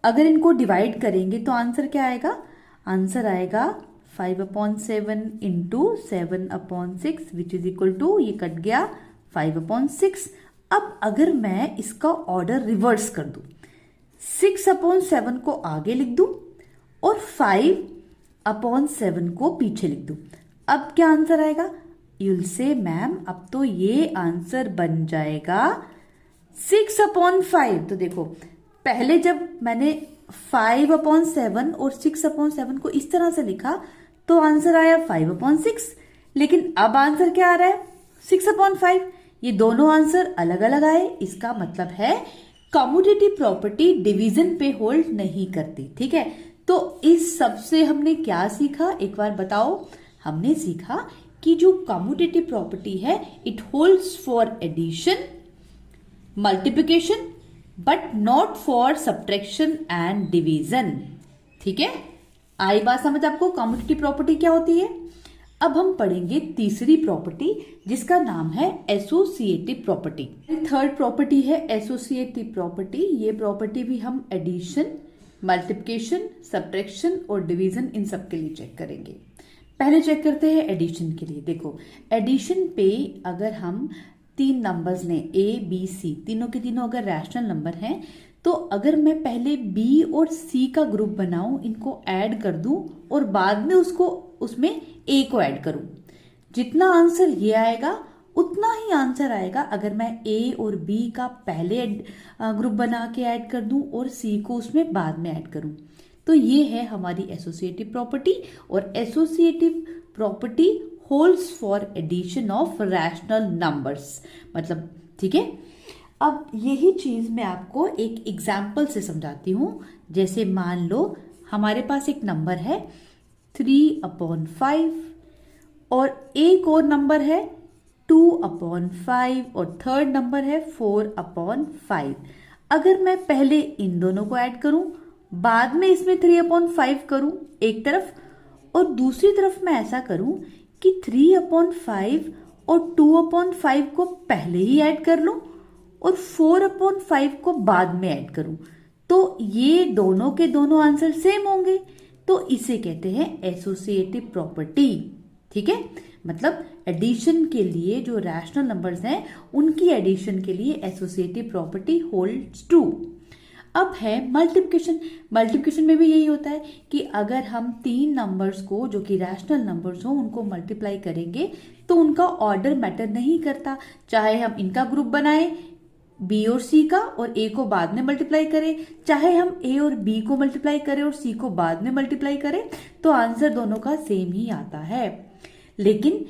अगर इनको डिवाइड करेंगे तो आंसर क्या आएगा, आंसर आएगा 5/7 into 7/6 which is equal to, ये कट गया 5/6। अब अगर मैं इसका ऑर्डर रिवर्स कर दूं, 6/7 को आगे लिख दूं और 5/7 को पीछे लिख दूं, अब क्या आंसर आएगा, यूल से मैम अब तो ये आंसर बन जाएगा 6/5। तो देखो पहले जब मैंने 5/7 और 6/7 को इस तरह से लिखा तो आंसर आया 5/6, लेकिन अब आंसर क्या आ रहा है 6/5। ये दोनों आंसर अलग अलग आए, इसका मतलब है कम्यूटेटिव प्रॉपर्टी डिवीजन पे होल्ड नहीं करती, ठीक है। तो इस सब से हमने क्या सीखा, एक बार बताओ। हमने सीखा कि जो कम्यूटेटिव प्रॉपर्टी है it holds for addition, multiplication, but not for subtraction and division, ठीक है। आई बात समझ आपको, कम्यूटेटिव प्रॉपर्टी क्या होती है। अब हम पढ़ेंगे तीसरी प्रॉपर्टी जिसका नाम है एसोसिएटिव प्रॉपर्टी। थर्ड प्रॉपर्टी है एसोसिएटिव प्रॉपर्टी। ये प्रॉपर्टी भी हम एडिशन, मल्टीप्लिकेशन, सब्ट्रैक्शन और डिवीजन, इन सब के लिए चेक करेंगे। पहले चेक करते हैं एडिशन के लिए। देखो एडिशन पे अगर हम 3 नंबर्स लें A, B, C, तीनों के तीनों अगर रैशनल नंबर हैं, तो अगर मैं पहले B और C का ग्रुप बनाऊं, इनको ऐड कर दूं और बाद में उसमें A को ऐड करूं, जितना आंसर ये आएगा उतना ही आंसर आएगा अगर मैं A और B का पहले ग्रुप बना के ऐड कर दूं और C को उसमें बाद में ऐड करूं। तो ये है हमारी एसोसिएटिव प्रॉपर्टी, और associative property holds for addition of rational numbers, मतलब ठीक है। अब यही चीज मैं आपको एक एग्जाम्पल से समझाती हूं। जैसे मान लो हमारे पास एक नंबर है 3/5 और एक और नंबर है 2/5 और थर्ड नंबर है 4/5। अगर मैं पहले इन दोनों को ऐड करूं, बाद में इसमें 3/5 करूं एक तरफ, और दूसरी तरफ मैं ऐसा करूं कि 3/5 और 2/5 को पहले ही ऐड कर लूं और 4/5 को बाद में ऐड करूं, तो ये दोनों के दोनों आंसर सेम होंगे। तो इसे कहते हैं एसोसिएटिव प्रॉपर्टी। ठीक है, मतलब एडिशन के लिए जो रैशनल नंबर्स हैं उनकी एडिशन के लिए एसोसिएटिव प्रॉपर्टी होल्ड्स ट्रू। अब है मल्टीप्लिकेशन। मल्टीप्लिकेशन में भी यही होता है कि अगर हम 3 नंबर्स को जो कि रैशनल नंबर्स हो उनको मल्टीप्लाई करेंगे तो उनका ऑर्डर मैटर नहीं करता, चाहे हम इनका ग्रुप बनाएं B और C का और A को बाद में मल्टीप्लाई करें, चाहे हम A और B को मल्टीप्लाई करें और C को बाद में मल्टीप्लाई करें, तो आंसर दोनों का सेम ही आता है। लेकिन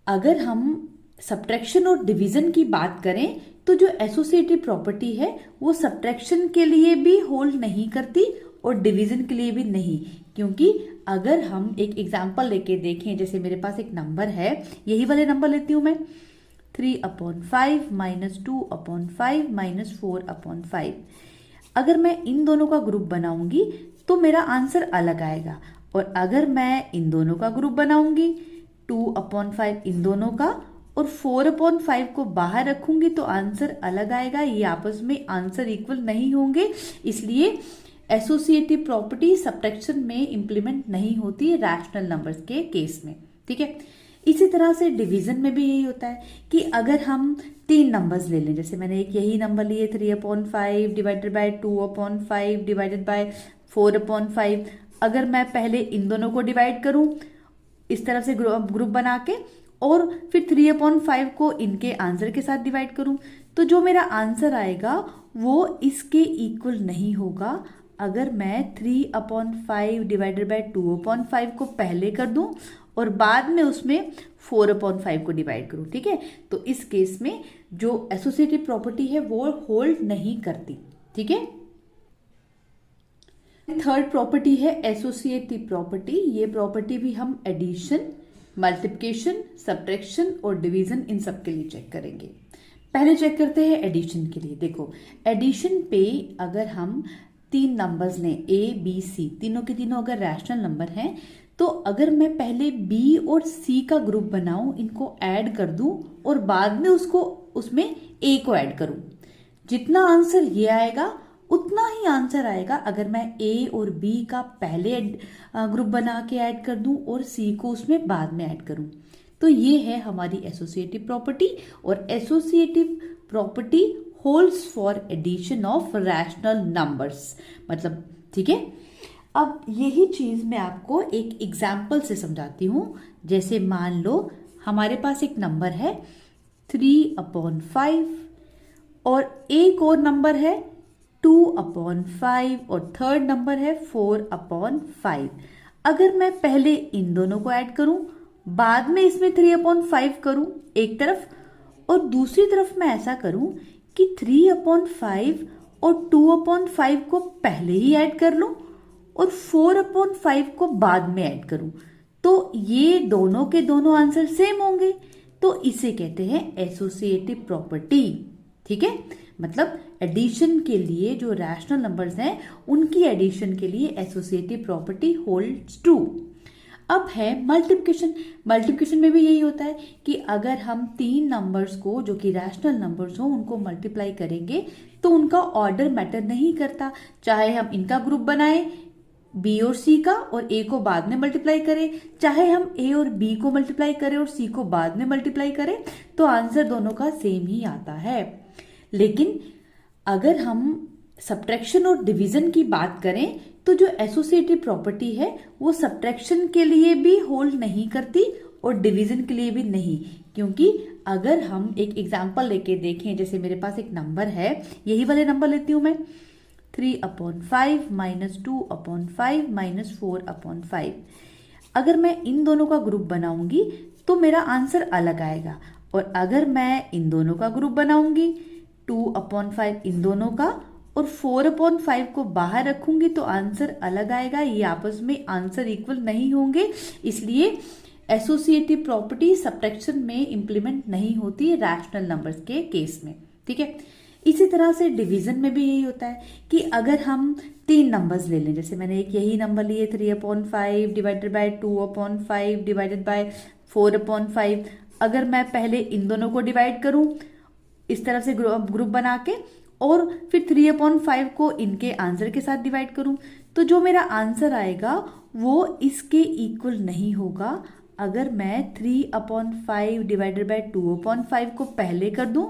अगर हम सब्ट्रैक्शन और डिवीजन की बात करें तो जो एसोसिएटिव प्रॉपर्टी है वो सब्ट्रैक्शन के लिए भी होल्ड नहीं करती और डिवीजन के लिए भी नहीं, क्योंकि अगर हम एक एग्जांपल लेके देखें, जैसे मेरे पास एक नंबर है, यही वाले नंबर लेती हूं मैं, 3/5 - 2/5 - 4/5। अगर मैं इन दोनों का ग्रुप बनाऊंगी तो मेरा आंसर अलग आएगा, और अगर मैं इन दोनों का ग्रुप बनाऊंगी 2/5 इन दोनों का और 4/5 को बाहर रखूंगी तो आंसर अलग आएगा। ये आपस में आंसर इक्वल नहीं होंगे, इसलिए एसोसिएटिव प्रॉपर्टी सब्ट्रैक्शन में इंप्लीमेंट नहीं होती है रैशनल नंबर्स के केस में। ठीक है, इसी तरह से डिवीजन में भी यही होता है कि अगर हम 3 नंबर्स ले लें, जैसे मैंने एक यही नंबर लिए 3/5 डिवाइडेड बाय 2/5 डिवाइडेड बाय 4/5। अगर मैं पहले इन दोनों को डिवाइड करूं इस तरह से ग्रुप बना के और फिर 3/5 को इनके आंसर के साथ डिवाइड करूं, तो जो मेरा आंसर आएगा वो इसके इक्वल नहीं होगा अगर मैं 3/5 डिवाइडेड बाय 2/5 को पहले कर दूं और बाद में उसमें 4/5 को डिवाइड करूं। ठीक है, तो इस केस में जो एसोसिएटिव प्रॉपर्टी है वो होल्ड नहीं करती। ठीक है, थर्ड प्रॉपर्टी है एसोसिएटिव प्रॉपर्टी। ये प्रॉपर्टी भी हम एडिशन, मल्टीप्लिकेशन, सब्ट्रैक्शन और डिवीजन, इन सब के लिए चेक करेंगे। पहले चेक करते हैं एडिशन के लिए। देखो एडिशन पे अगर हम 3 नंबर्स लें A, B, C, तीनों के तीनों अगर रैशनल नंबर हैं, तो अगर मैं पहले B और C का ग्रुप बनाऊं, इनको ऐड कर दूं और बाद में उसमें A को ऐड करूं, जितना आंसर ये आएगा उतना ही आंसर आएगा अगर मैं A और B का पहले ग्रुप बना के ऐड कर दूं और C को उसमें बाद में ऐड करूं। तो ये है हमारी एसोसिएटिव प्रॉपर्टी, और associative property holds for addition of rational numbers, मतलब ठीक है। अब यही चीज मैं आपको एक एग्जाम्पल से समझाती हूं। जैसे मान लो हमारे पास एक नंबर है 3/5 और एक और नंबर है 2/5 और थर्ड नंबर है 4/5। अगर मैं पहले इन दोनों को ऐड करूं, बाद में इसमें 3/5 करूं एक तरफ, और दूसरी तरफ मैं ऐसा करूं कि 3/5 और 2/5 को पहले ही ऐड कर लूं और 4/5 को बाद में ऐड करूं, तो ये दोनों के दोनों आंसर सेम होंगे। तो इसे कहते हैं एसोसिएटिव प्रॉपर्टी। ठीक है, मतलब एडिशन के लिए जो रैशनल नंबर्स हैं उनकी एडिशन के लिए एसोसिएटिव प्रॉपर्टी होल्ड्स ट्रू। अब है मल्टीप्लिकेशन। मल्टीप्लिकेशन में भी यही होता है कि अगर हम तीन नंबर्स को जो कि रैशनल नंबर्स हो उनको मल्टीप्लाई करेंगे तो उनका ऑर्डर मैटर नहीं करता, चाहे हम इनका ग्रुप बनाएं बी और सी का और ए को बाद में मल्टीप्लाई करें, चाहे हम ए और बी को मल्टीप्लाई करें और सी को बाद में मल्टीप्लाई करें, तो आंसर दोनों का सेम ही आता है। लेकिन अगर हम सब्ट्रैक्शन और डिवीजन की बात करें तो जो एसोसिएटिव प्रॉपर्टी है वो सब्ट्रैक्शन के लिए भी होल्ड नहीं करती और डिवीजन के लिए भी नहीं, क्योंकि अगर हम एक एग्जांपल लेके देखें, जैसे मेरे पास एक नंबर है, यही वाले नंबर लेती हूं मैं, 3/5 - 2/5 - 4/5। अगर मैं इन दोनों का ग्रुप बनाऊंगी तो मेरा आंसर अलग आएगा, और अगर मैं इन दोनों का ग्रुप बनाऊंगी 2/5 इन दोनों का और 4/5 को बाहर रखूंगी तो आंसर अलग आएगा। ये आपस में आंसर इक्वल नहीं होंगे, इसलिए एसोसिएटिव प्रॉपर्टी सब्ट्रैक्शन में इंप्लीमेंट नहीं होती रैशनल नंबर्स के केस में। ठीक है, इसी तरह से डिवीजन में भी यही होता है कि अगर हम तीन नंबर्स ले लें, जैसे मैंने एक यही नंबर लिए 3/5 डिवाइडेड बाय 2/5 डिवाइडेड बाय 4/5। अगर मैं पहले इन दोनों को डिवाइड करूं इस तरह से ग्रुप बना के और फिर 3/5 को इनके आंसर के साथ डिवाइड करूं, तो जो मेरा आंसर आएगा वो इसके इक्वल नहीं होगा। अगर मैं 3/5 डिवाइडेड बाय 2/5 को पहले कर दूं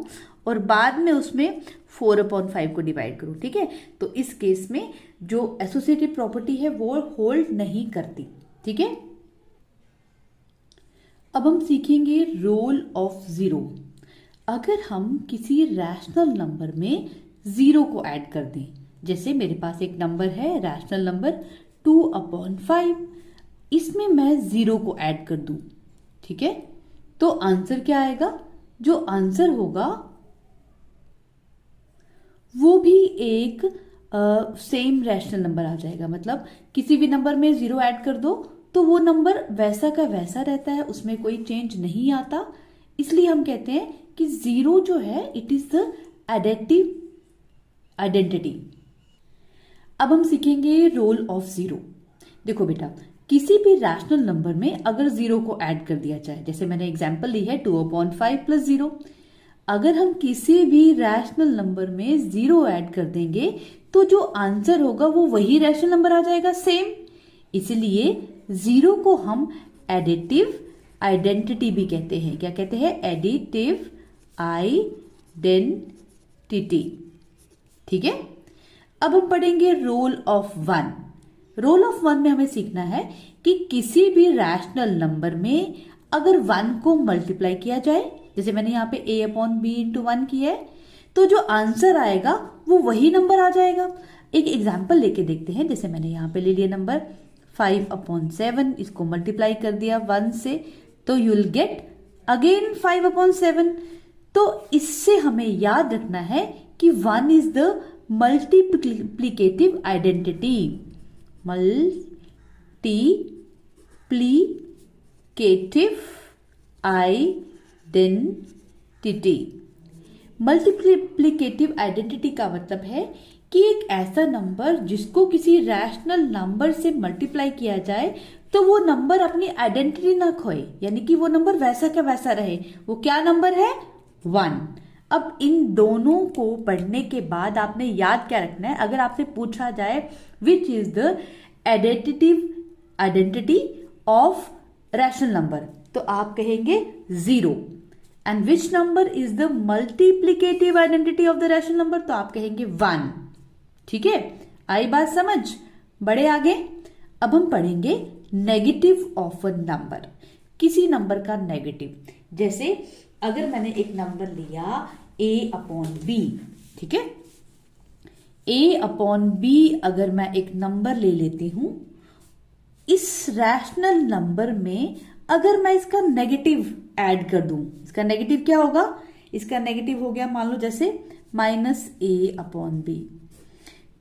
और बाद में उसमें 4/5 को डिवाइड करूं, ठीक है, तो इस केस में जो एसोसिएटिव प्रॉपर्टी है वो होल्ड नहीं करती। ठीक है, अब हम सीखेंगे रोल ऑफ जीरो। अगर हम किसी रैशनल नंबर में जीरो को ऐड कर दें, जैसे मेरे पास एक नंबर है रैशनल नंबर 2/5, इसमें मैं जीरो को ऐड कर दूं, ठीक है, तो आंसर क्या आएगा? जो आंसर होगा वो भी एक सेम रैशनल नंबर आ जाएगा। मतलब किसी भी नंबर में जीरो ऐड कर दो तो वो नंबर वैसा का वैसा रहता है, उसमें कोई चेंज नहीं आता। इसलिए हम कहते हैं कि जीरो जो है it is the additive identity. अब हम सीखेंगे रोल ऑफ जीरो। देखो बेटा, किसी भी रैशनल नंबर में अगर जीरो को ऐड कर दिया जाए, जैसे मैंने एग्जांपल ली है 2/5 प्लस जीरो, अगर हम किसी भी रैशनल नंबर में जीरो ऐड कर देंगे तो जो आंसर होगा वो वही रैशनल नंबर आ जाएगा, सेम। इसलिए जीरो को हम एडिटिव आइडेंटिटी भी कहते हैं। क्या कहते हैं? Additive identity. ठीक है, अब हम पढ़ेंगे role of one. Role of one में हमें सीखना है कि किसी भी रैशनल नंबर में अगर वन को मल्टीप्लाई किया जाए, जैसे मैंने यहाँ पे a/b/1 किया है, तो जो आंसर आएगा वो वही नंबर आ जाएगा। एक एग्जाम्पल लेके देखते हैं, जैसे मैंने यहाँ पे ले लिया नंबर 5/7, इसको मल्टीप्लाई कर दिया 1 से, तो यू विल गेट अगेन 5/7। तो इससे हमें याद रखना है कि 1 is the multiplicative identity. Multiplicative identity. Multiplicative identity का मतलब है कि एक ऐसा नंबर जिसको किसी रैशनल नंबर से मल्टीप्लाई किया जाए तो वो नंबर अपनी आइडेंटिटी ना खोए, यानी कि वो नंबर वैसा का वैसा रहे। वो क्या नंबर है? 1। अब इन दोनों को पढ़ने के बाद आपने याद क्या रखना है? अगर आपसे पूछा जाए which is the identity of rational number, तो आप कहेंगे 0। And which number is the multiplicative identity of the rational number, तो आप कहेंगे 1। ठीक है, आई बात समझ? बढ़े आगे। अब हम पढ़ेंगे नेगेटिव ऑफ अ नंबर। किसी नंबर का नेगेटिव, जैसे अगर मैंने एक नंबर लिया a/b, ठीक है, a/b अगर मैं एक नंबर ले लेती हूं, इस रैशनल नंबर में अगर मैं इसका नेगेटिव ऐड कर दूं, इसका नेगेटिव क्या होगा? इसका नेगेटिव हो गया, मान लो जैसे -a/b,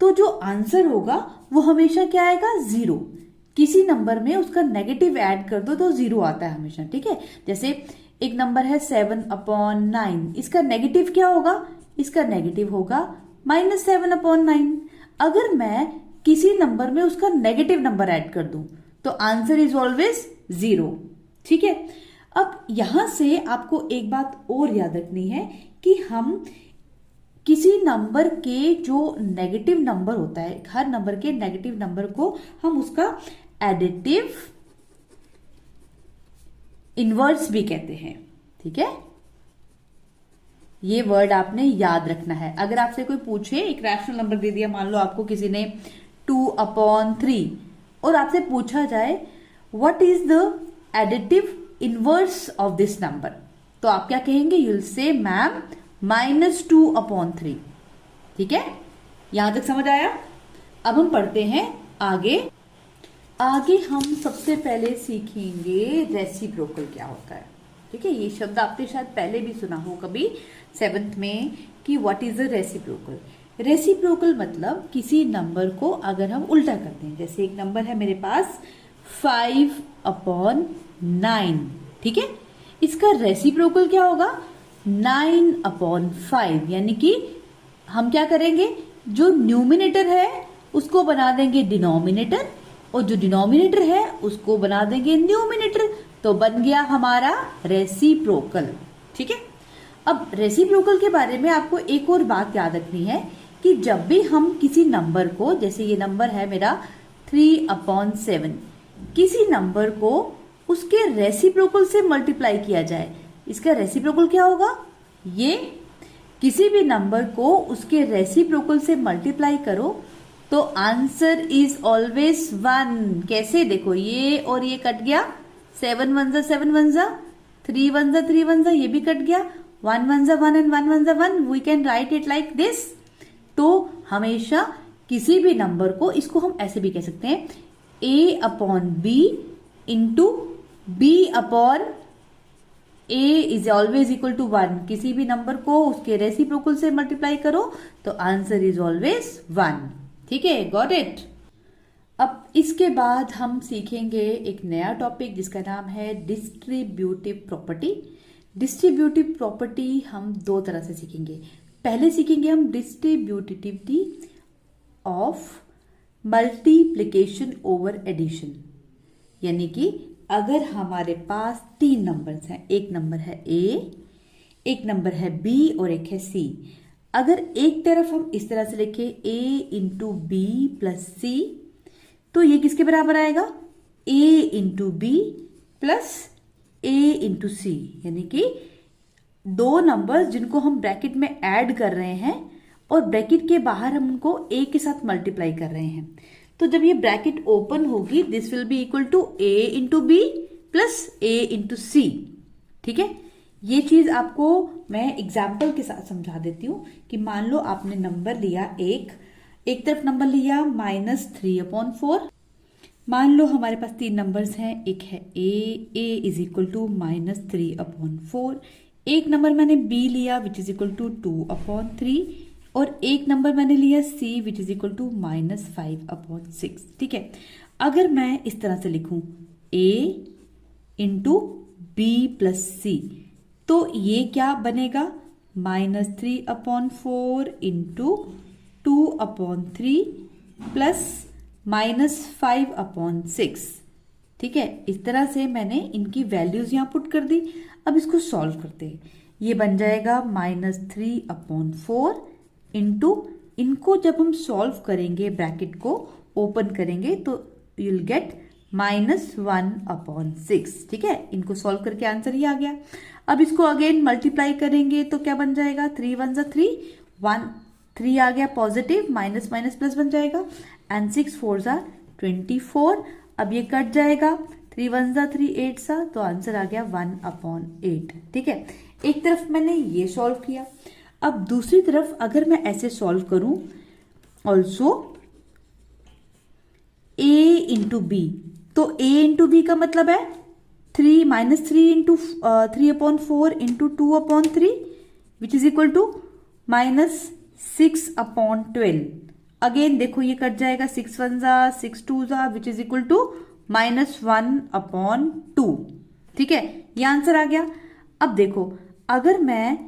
तो जो आंसर होगा वो हमेशा क्या आएगा? 0। किसी नंबर में उसका नेगेटिव ऐड कर दो तो 0 आता है हमेशा। ठीक है, जैसे एक नंबर है 7/9, इसका नेगेटिव क्या होगा? इसका नेगेटिव होगा -7/9। अगर मैं किसी नंबर में उसका नेगेटिव नंबर ऐड कर दूं तो आंसर इज ऑलवेज 0। ठीक है, अब यहां से आपको एक बात और याद रखनी है कि हम किसी नंबर के जो नेगेटिव नंबर होता है, हर नंबर के नेगेटिव नंबर को हम उसका एडिटिव इनवर्स भी कहते हैं। ठीक है, ये वर्ड आपने याद रखना है। अगर आपसे कोई पूछे, एक रैशनल नंबर दे दिया, मान लो आपको किसी ने 2/3 और आपसे पूछा जाए what is the additive inverse of this number, तो आप क्या कहेंगे? You will say ma'am -2/3। ठीक है, यहां तक समझ आया? अब हम पढ़ते हैं आगे। आगे हम सबसे पहले सीखेंगे रेसिप्रोकल क्या होता है। ठीक है, ये शब्द आपने शायद पहले भी सुना हो कभी 7th में कि what is the reciprocal. Reciprocal मतलब किसी नंबर को अगर हम उल्टा करते हैं, जैसे एक नंबर है मेरे पास 5/9। ठीक है, इसका रेसिप्रोकल क्या होगा? 9/5। यानी कि हम क्या करेंगे, जो न्यूमिनेटर है उसको बना देंगे डिनोमिनेटर और जो डिनोमिनेटर है उसको बना देंगे न्यूमिनेटर, तो बन गया हमारा रेसिप्रोकल। ठीक है, अब रेसिप्रोकल के बारे में आपको एक और बात याद रखनी है कि जब भी हम किसी नंबर को, जैसे ये नंबर है मेरा 3/7, किसी नंबर को उसके रेसिप्रोकल से मल्टीप्लाई किया जाए, इसका रेसिप्रोकल क्या होगा? ये किसी भी नंबर को उसके रेसिप्रोकल से मल्टीप्लाई करो तो आंसर इज ऑलवेज 1। कैसे? देखो, ये और ये कट गया, 7 1 जा 7 1 जा, 3 1 जा 3 1 जा, ये भी कट गया, 1 1 जा 1 एंड 1 1 जा 1। We can write it like this. तो हमेशा किसी भी नंबर को, इसको हम ऐसे भी कह सकते हैं, a/b into b/a is always equal to 1। किसी भी नंबर को उसके रेसिप्रोकल से मल्टीप्लाई करो तो आंसर इज ऑलवेज 1। ठीक है, गॉट इट। अब इसके बाद हम सीखेंगे एक नया टॉपिक जिसका नाम है डिस्ट्रीब्यूटिव प्रॉपर्टी। डिस्ट्रीब्यूटिव प्रॉपर्टी हम दो तरह से सीखेंगे। पहले सीखेंगे हम distributivity of multiplication over addition. यानी कि अगर हमारे पास 3 नंबर्स हैं, एक नंबर है a, एक नंबर है b और एक है c। अगर एक तरफ हम इस तरह से लिखें a into B plus C, तो ये किसके बराबर आएगा? a into B plus a into C. यानी कि दो नंबर्स जिनको हम ब्रैकेट में ऐड कर रहे हैं और ब्रैकेट के बाहर हम उनको a के साथ मल्टीप्लाई कर रहे हैं। तो जब ये ब्रैकेट ओपन होगी, this will be equal to a into B plus a into C. ठीक है, ये चीज आपको मैं एग्जाम्पल के साथ समझा देती हूं कि मान लो आपने नंबर लिया एक तरफ नंबर लिया -3/4। मान लो हमारे पास 3 नंबर्स हैं, एक है a इज इक्वल टू -3/4, एक नंबर मैंने b लिया विच इज इक्वल टू 2/3 और एक नंबर मैंने लिया c which is equal to -5/6। ठीक है, अगर मैं इस तरह से लिखूं a into B plus C, तो ये क्या बनेगा? -3/4 इंटू 2/3 प्लस -5/6। ठीक है, इस तरह से मैंने इनकी वैल्यूज यहां पुट कर दी। अब इसको सॉल्व करते हैं। ये बन जाएगा -3/4 इंटू, इनको जब हम सॉल्व करेंगे, ब्रैकेट को ओपन करेंगे तो यू विल गेट -1/6। ठीक है, इनको सॉल्व करके आंसर ही आ गया। अब इसको अगेन मल्टीप्लाई करेंगे तो क्या बन जाएगा? 3 1 जा 3, 1 3 आ गया पॉजिटिव, माइनस माइनस प्लस बन जाएगा एंड 6 4 जा 24। अब ये कट जाएगा, 3 1 जा 3 8 सा, तो आंसर आ गया 1/8। ठीक है, एक तरफ मैंने ये सॉल्व किया। अब दूसरी तरफ अगर मैं ऐसे सॉल्व करूं, ऑल्सो a इंटू बी, तो a इंटू बी का मतलब है 3 into 3/4 into 2/3 which is equal to -6/12। Again देखो ये कट जाएगा, 6 1 जा 6 2 जा विच इज इक्वल टू -1/2। ठीक है, ये आंसर आ गया। अब देखो, अगर मैं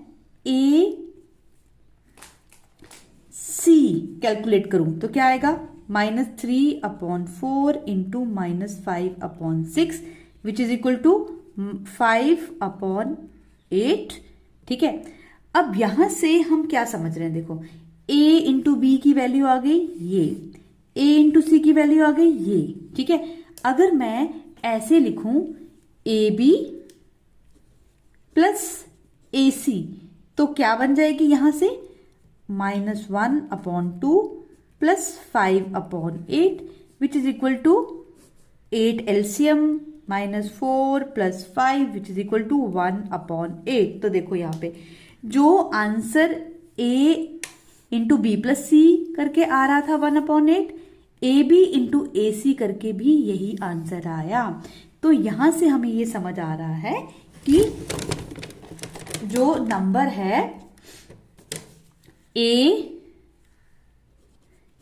a सी कैलकुलेट करूं तो क्या आएगा, -3/4 into -5/6 which is equal to 5/8। ठीक है, अब यहां से हम क्या समझ रहे हैं, देखो a इंटू बी की वैल्यू आ गई ये, a इंटू सी की वैल्यू आ गई ये। ठीक है, अगर मैं ऐसे लिखूं ए बी प्लस ए सी तो क्या बन जाएगी यहां से, -1/2 plus 5/8 which is equal to 8 LCM -4 plus 5 which is equal to 1/8। तो देखो यहाँ पे जो answer a into B plus C करके आ रहा था 1/8, ए बी इंटू ए सी करके भी यही आंसर आया। तो यहां से हमें ये समझ आ रहा है कि जो नंबर है a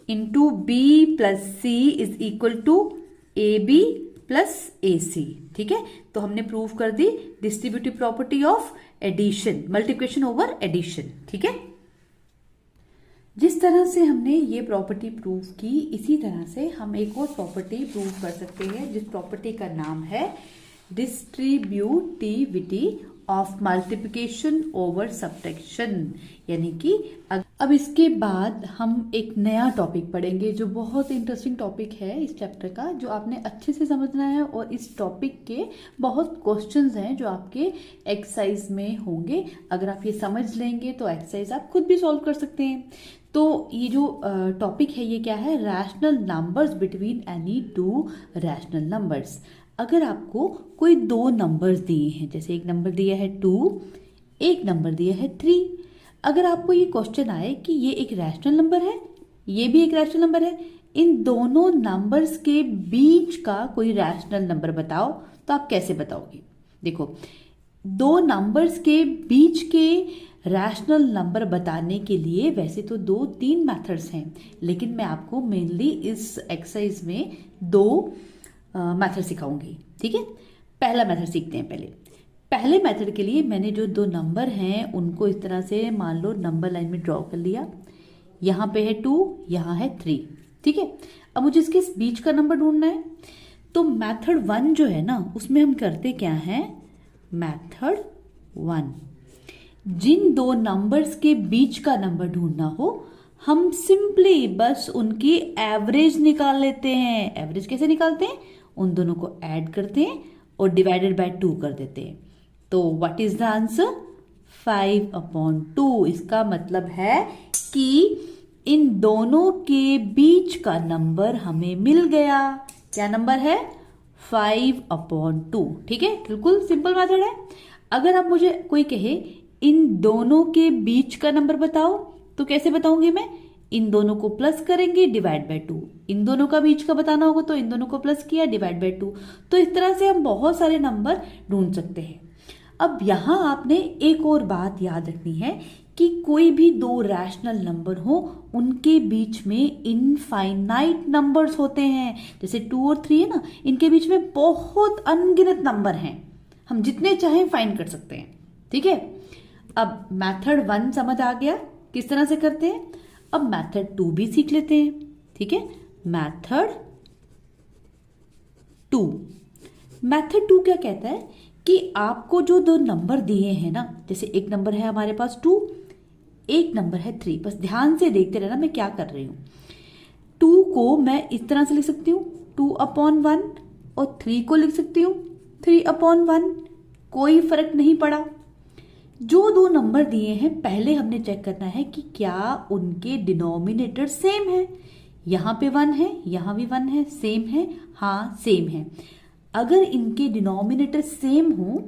into B plus C is equal to A B plus A C. ठीक है, तो हमने प्रूव कर दी distributive property of addition, multiplication over addition. ठीक है, जिस तरह से हमने ये प्रॉपर्टी प्रूव की, इसी तरह से हम एक और प्रॉपर्टी प्रूव कर सकते हैं जिस प्रॉपर्टी का नाम है distributivity of multiplication over subtraction. यानी कि अब इसके बाद हम एक नया टॉपिक पढ़ेंगे जो बहुत इंटरेस्टिंग टॉपिक है इस चैप्टर का, जो आपने अच्छे से समझना है। और इस टॉपिक के बहुत क्वेश्चंस हैं जो आपके एक्सरसाइज में होंगे। अगर आप ये समझ लेंगे तो एक्सरसाइज आप खुद भी सॉल्व कर सकते हैं। तो ये जो टॉपिक है ये क्या है, rational numbers between any two rational numbers. अगर आपको कोई दो नंबर्स दिए हैं, जैसे एक नंबर दिया है 2, एक नंबर दिया है 3, अगर आपको ये क्वेश्चन आए कि ये एक रैशनल नंबर है, ये भी एक रैशनल नंबर है, इन दोनों नंबर्स के बीच का कोई रैशनल नंबर बताओ, तो आप कैसे बताओगे। देखो, दो नंबर्स के बीच के रैशनल नंबर बताने के लिए वैसे तो 2-3 मेथड्स हैं, लेकिन मैं आपको मेनली इस एक्सरसाइज में 2 मेथड सिखाऊंगी। ठीक है, पहला मेथड सीखते हैं। पहले मेथड के लिए मैंने जो 2 नंबर हैं उनको इस तरह से मान लो नंबर लाइन में ड्रॉ कर लिया। यहाँ पे है 2, यहाँ है 3। ठीक है, अब मुझे इसके बीच का नंबर ढूंढना है। तो मेथड 1 जो है ना, उसमें हम करते क्या है, मेथड 1 जिन 2 नंबर्स के बीच का नंबर ढूंढना हो, हम सिंपली बस उनकी एवरेज निकाल लेते हैं। एवरेज कैसे निकालते हैं, उन दोनों को ऐड करते हैं और डिवाइडेड बाय 2 कर देते हैं। तो व्हाट इज द आंसर, 5/2। इसका मतलब है कि इन दोनों के बीच का नंबर हमें मिल गया। क्या नंबर है, 5/2। ठीक है, बिल्कुल सिंपल मेथड है। अगर आप मुझे कोई कहे इन दोनों के बीच का नंबर बताओ, तो कैसे बताऊंगी मैं, इन दोनों को प्लस करेंगे डिवाइड बाय 2। इन दोनों का बीच का बताना होगा तो इन दोनों को प्लस किया डिवाइड बाय 2। तो इस तरह से हम बहुत सारे नंबर ढूंढ सकते हैं। अब यहां आपने एक और बात याद रखनी है कि कोई भी 2 रैशनल नंबर हो, उनके बीच में इनफाइनाइट नंबर्स होते हैं। जैसे 2 और 3 है ना, इनके बीच में बहुत अनगिनत नंबर हैं, हम जितने चाहें फाइंड कर सकते हैं। ठीक है, अब मेथड 1 समझ आ गया किस तरह से करते हैं। अब मेथड 2 भी सीख लेते हैं। ठीक है, मेथड 2 क्या कहता है कि आपको जो 2 नंबर दिए हैं ना, जैसे एक नंबर है हमारे पास 2, एक नंबर है 3। बस ध्यान से देखते रहना मैं क्या कर रही हूं। 2 को मैं इस तरह से लिख सकती हूँ 2/1 और 3 को लिख सकती हूँ 3/1। कोई फर्क नहीं पड़ा। जो 2 नंबर दिए हैं पहले हमने चेक करना है कि क्या उनके डिनोमिनेटर सेम है। यहां पे 1 है, यहां भी 1 है, सेम है, हाँ सेम है। अगर इनके डिनोमिनेटर सेम हो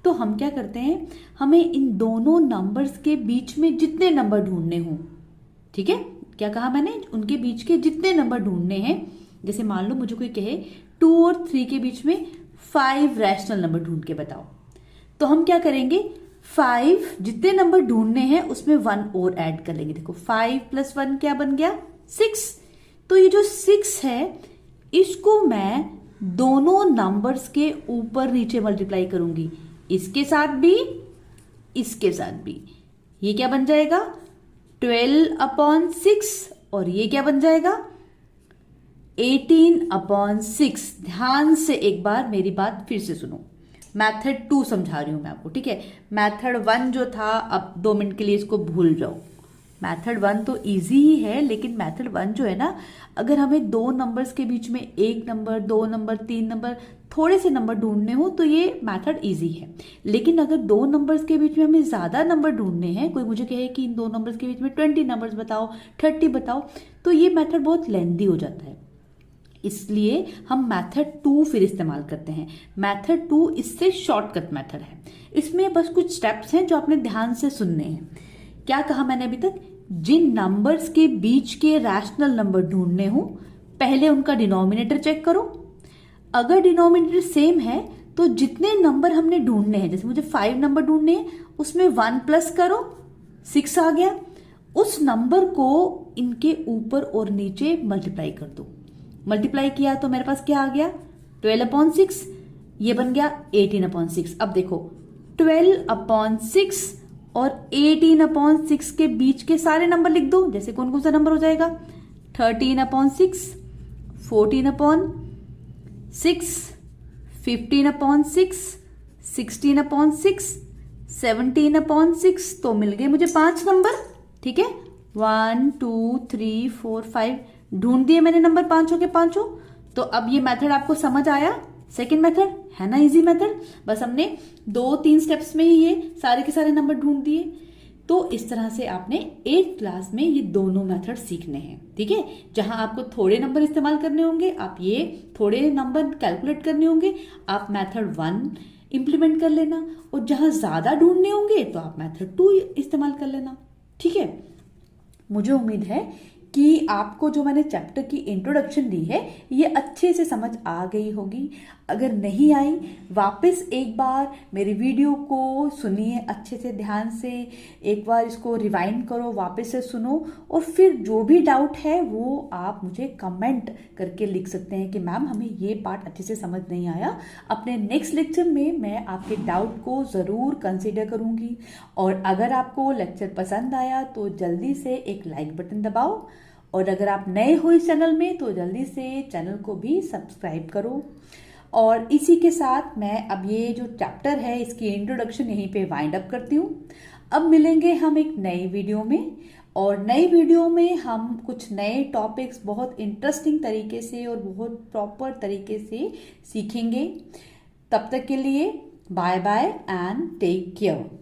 तो हम क्या करते हैं, हमें इन दोनों नंबर्स के बीच में जितने नंबर ढूंढने हो, ठीक है, क्या कहा मैंने, उनके बीच के जितने नंबर ढूंढने हैं। जैसे मान लो मुझे कोई कहे 2 और 3 के बीच में 5 रैशनल नंबर ढूंढ के बताओ, तो हम क्या करेंगे, 5 जितने नंबर ढूंढने हैं उसमें 1 और ऐड कर लेंगे। देखो 5 + 1 क्या बन गया, 6। तो ये जो 6 है इसको मैं दोनों नंबर्स के ऊपर नीचे मल्टीप्लाई करूंगी, इसके साथ भी, इसके साथ भी। ये क्या बन जाएगा, 12/6 और ये क्या बन जाएगा 18/6। ध्यान से एक बार मेरी बात फिर से सुनो। मेथड 2 समझा रही हूं मैं आपको, ठीक है। मेथड 1 जो था, अब 2 मिनट के लिए इसको भूल जाओ। मेथड 1 तो इजी ही है, लेकिन मेथड 1 जो है ना, अगर हमें दो नंबर्स के बीच में 1 नंबर, 2 नंबर, 3 नंबर, थोड़े से नंबर ढूंढने हो तो ये मेथड इजी है। लेकिन अगर दो नंबर्स के बीच में हमें ज्यादा नंबर ढूंढने हैं, कोई मुझे कहे कि इन दो नंबर्स के बीच में 20 नंबर्स बताओ, 30 बताओ, तो ये मेथड बहुत लेंदी हो जाता है। इसलिए हम मेथड 2 फिर इस्तेमाल करते हैं। मेथड 2 इससे शॉर्टकट मेथड है। इसमें बस कुछ स्टेप्स हैं जो आपने ध्यान से सुनने हैं। क्या कहा मैंने अभी तक? जिन नंबर्स के बीच के रैशनल नंबर ढूंढने हो, पहले उनका डिनोमिनेटर चेक करो। अगर डिनोमिनेटर सेम है तो जितने नंबर हमने ढूंढने हैं, जैसे मुझे 5 नंबर ढूंढने हैं, उसमें 1 प्लस करो, 6 आ गया। उस नंबर को इनके ऊपर और नीचे मल्टीप्लाई कर दो। मल्टीप्लाई किया तो मेरे पास क्या आ गया 12/6, ये बन गया 18/6। अब देखो 12/6 और 18/6 के बीच के सारे नंबर लिख दो। जैसे कौन कौन सा नंबर हो जाएगा 13/6, 14/6, 15/6, 16/6, 17/6। तो मिल गए मुझे 5 नंबर, ठीक है। 1 2 3 4 5 ढूंढ दिए मैंने नंबर, पांचों के पांचों। तो अब ये मेथड आपको समझ आया? सेकंड मेथड है ना इजी मेथड। बस हमने 2-3 स्टेप्स में ही ये सारे के सारे नंबर ढूंढ दिए। तो इस तरह से आपने 8th क्लास में ये दोनों मेथड सीखने हैं, ठीक है। जहां आपको थोड़े नंबर इस्तेमाल करने होंगे, आप ये थोड़े नंबर कैलकुलेट करने होंगे, आप मेथड 1 इंप्लीमेंट कर लेना। और जहां ज्यादा ढूंढने होंगे तो आप मेथड 2 इस्तेमाल कर लेना, ठीक है। मुझे उम्मीद है कि आपको जो मैंने चैप्टर की इंट्रोडक्शन दी है ये अच्छे से समझ आ गई होगी। अगर नहीं आई, वापस एक बार मेरी वीडियो को सुनिए अच्छे से, ध्यान से एक बार इसको रिवाइंड करो, वापस से सुनो, और फिर जो भी डाउट है वो आप मुझे कमेंट करके लिख सकते हैं कि मैम हमें ये पार्ट अच्छे से समझ नहीं आया। अपने नेक्स्ट लेक्चर में मैं आपके डाउट को ज़रूर कंसिडर करूँगी। और अगर आपको लेक्चर पसंद आया तो जल्दी से एक लाइक बटन दबाओ, और अगर आप नए हो इस चैनल में तो जल्दी से चैनल को भी सब्सक्राइब करो। और इसी के साथ मैं अब ये जो चैप्टर है इसकी इंट्रोडक्शन यहीं पे वाइंड अप करती हूँ। अब मिलेंगे हम एक नई वीडियो में, और नई वीडियो में हम कुछ नए टॉपिक्स बहुत इंटरेस्टिंग तरीके से और बहुत प्रॉपर तरीके से सीखेंगे। तब तक के लिए bye bye and take care.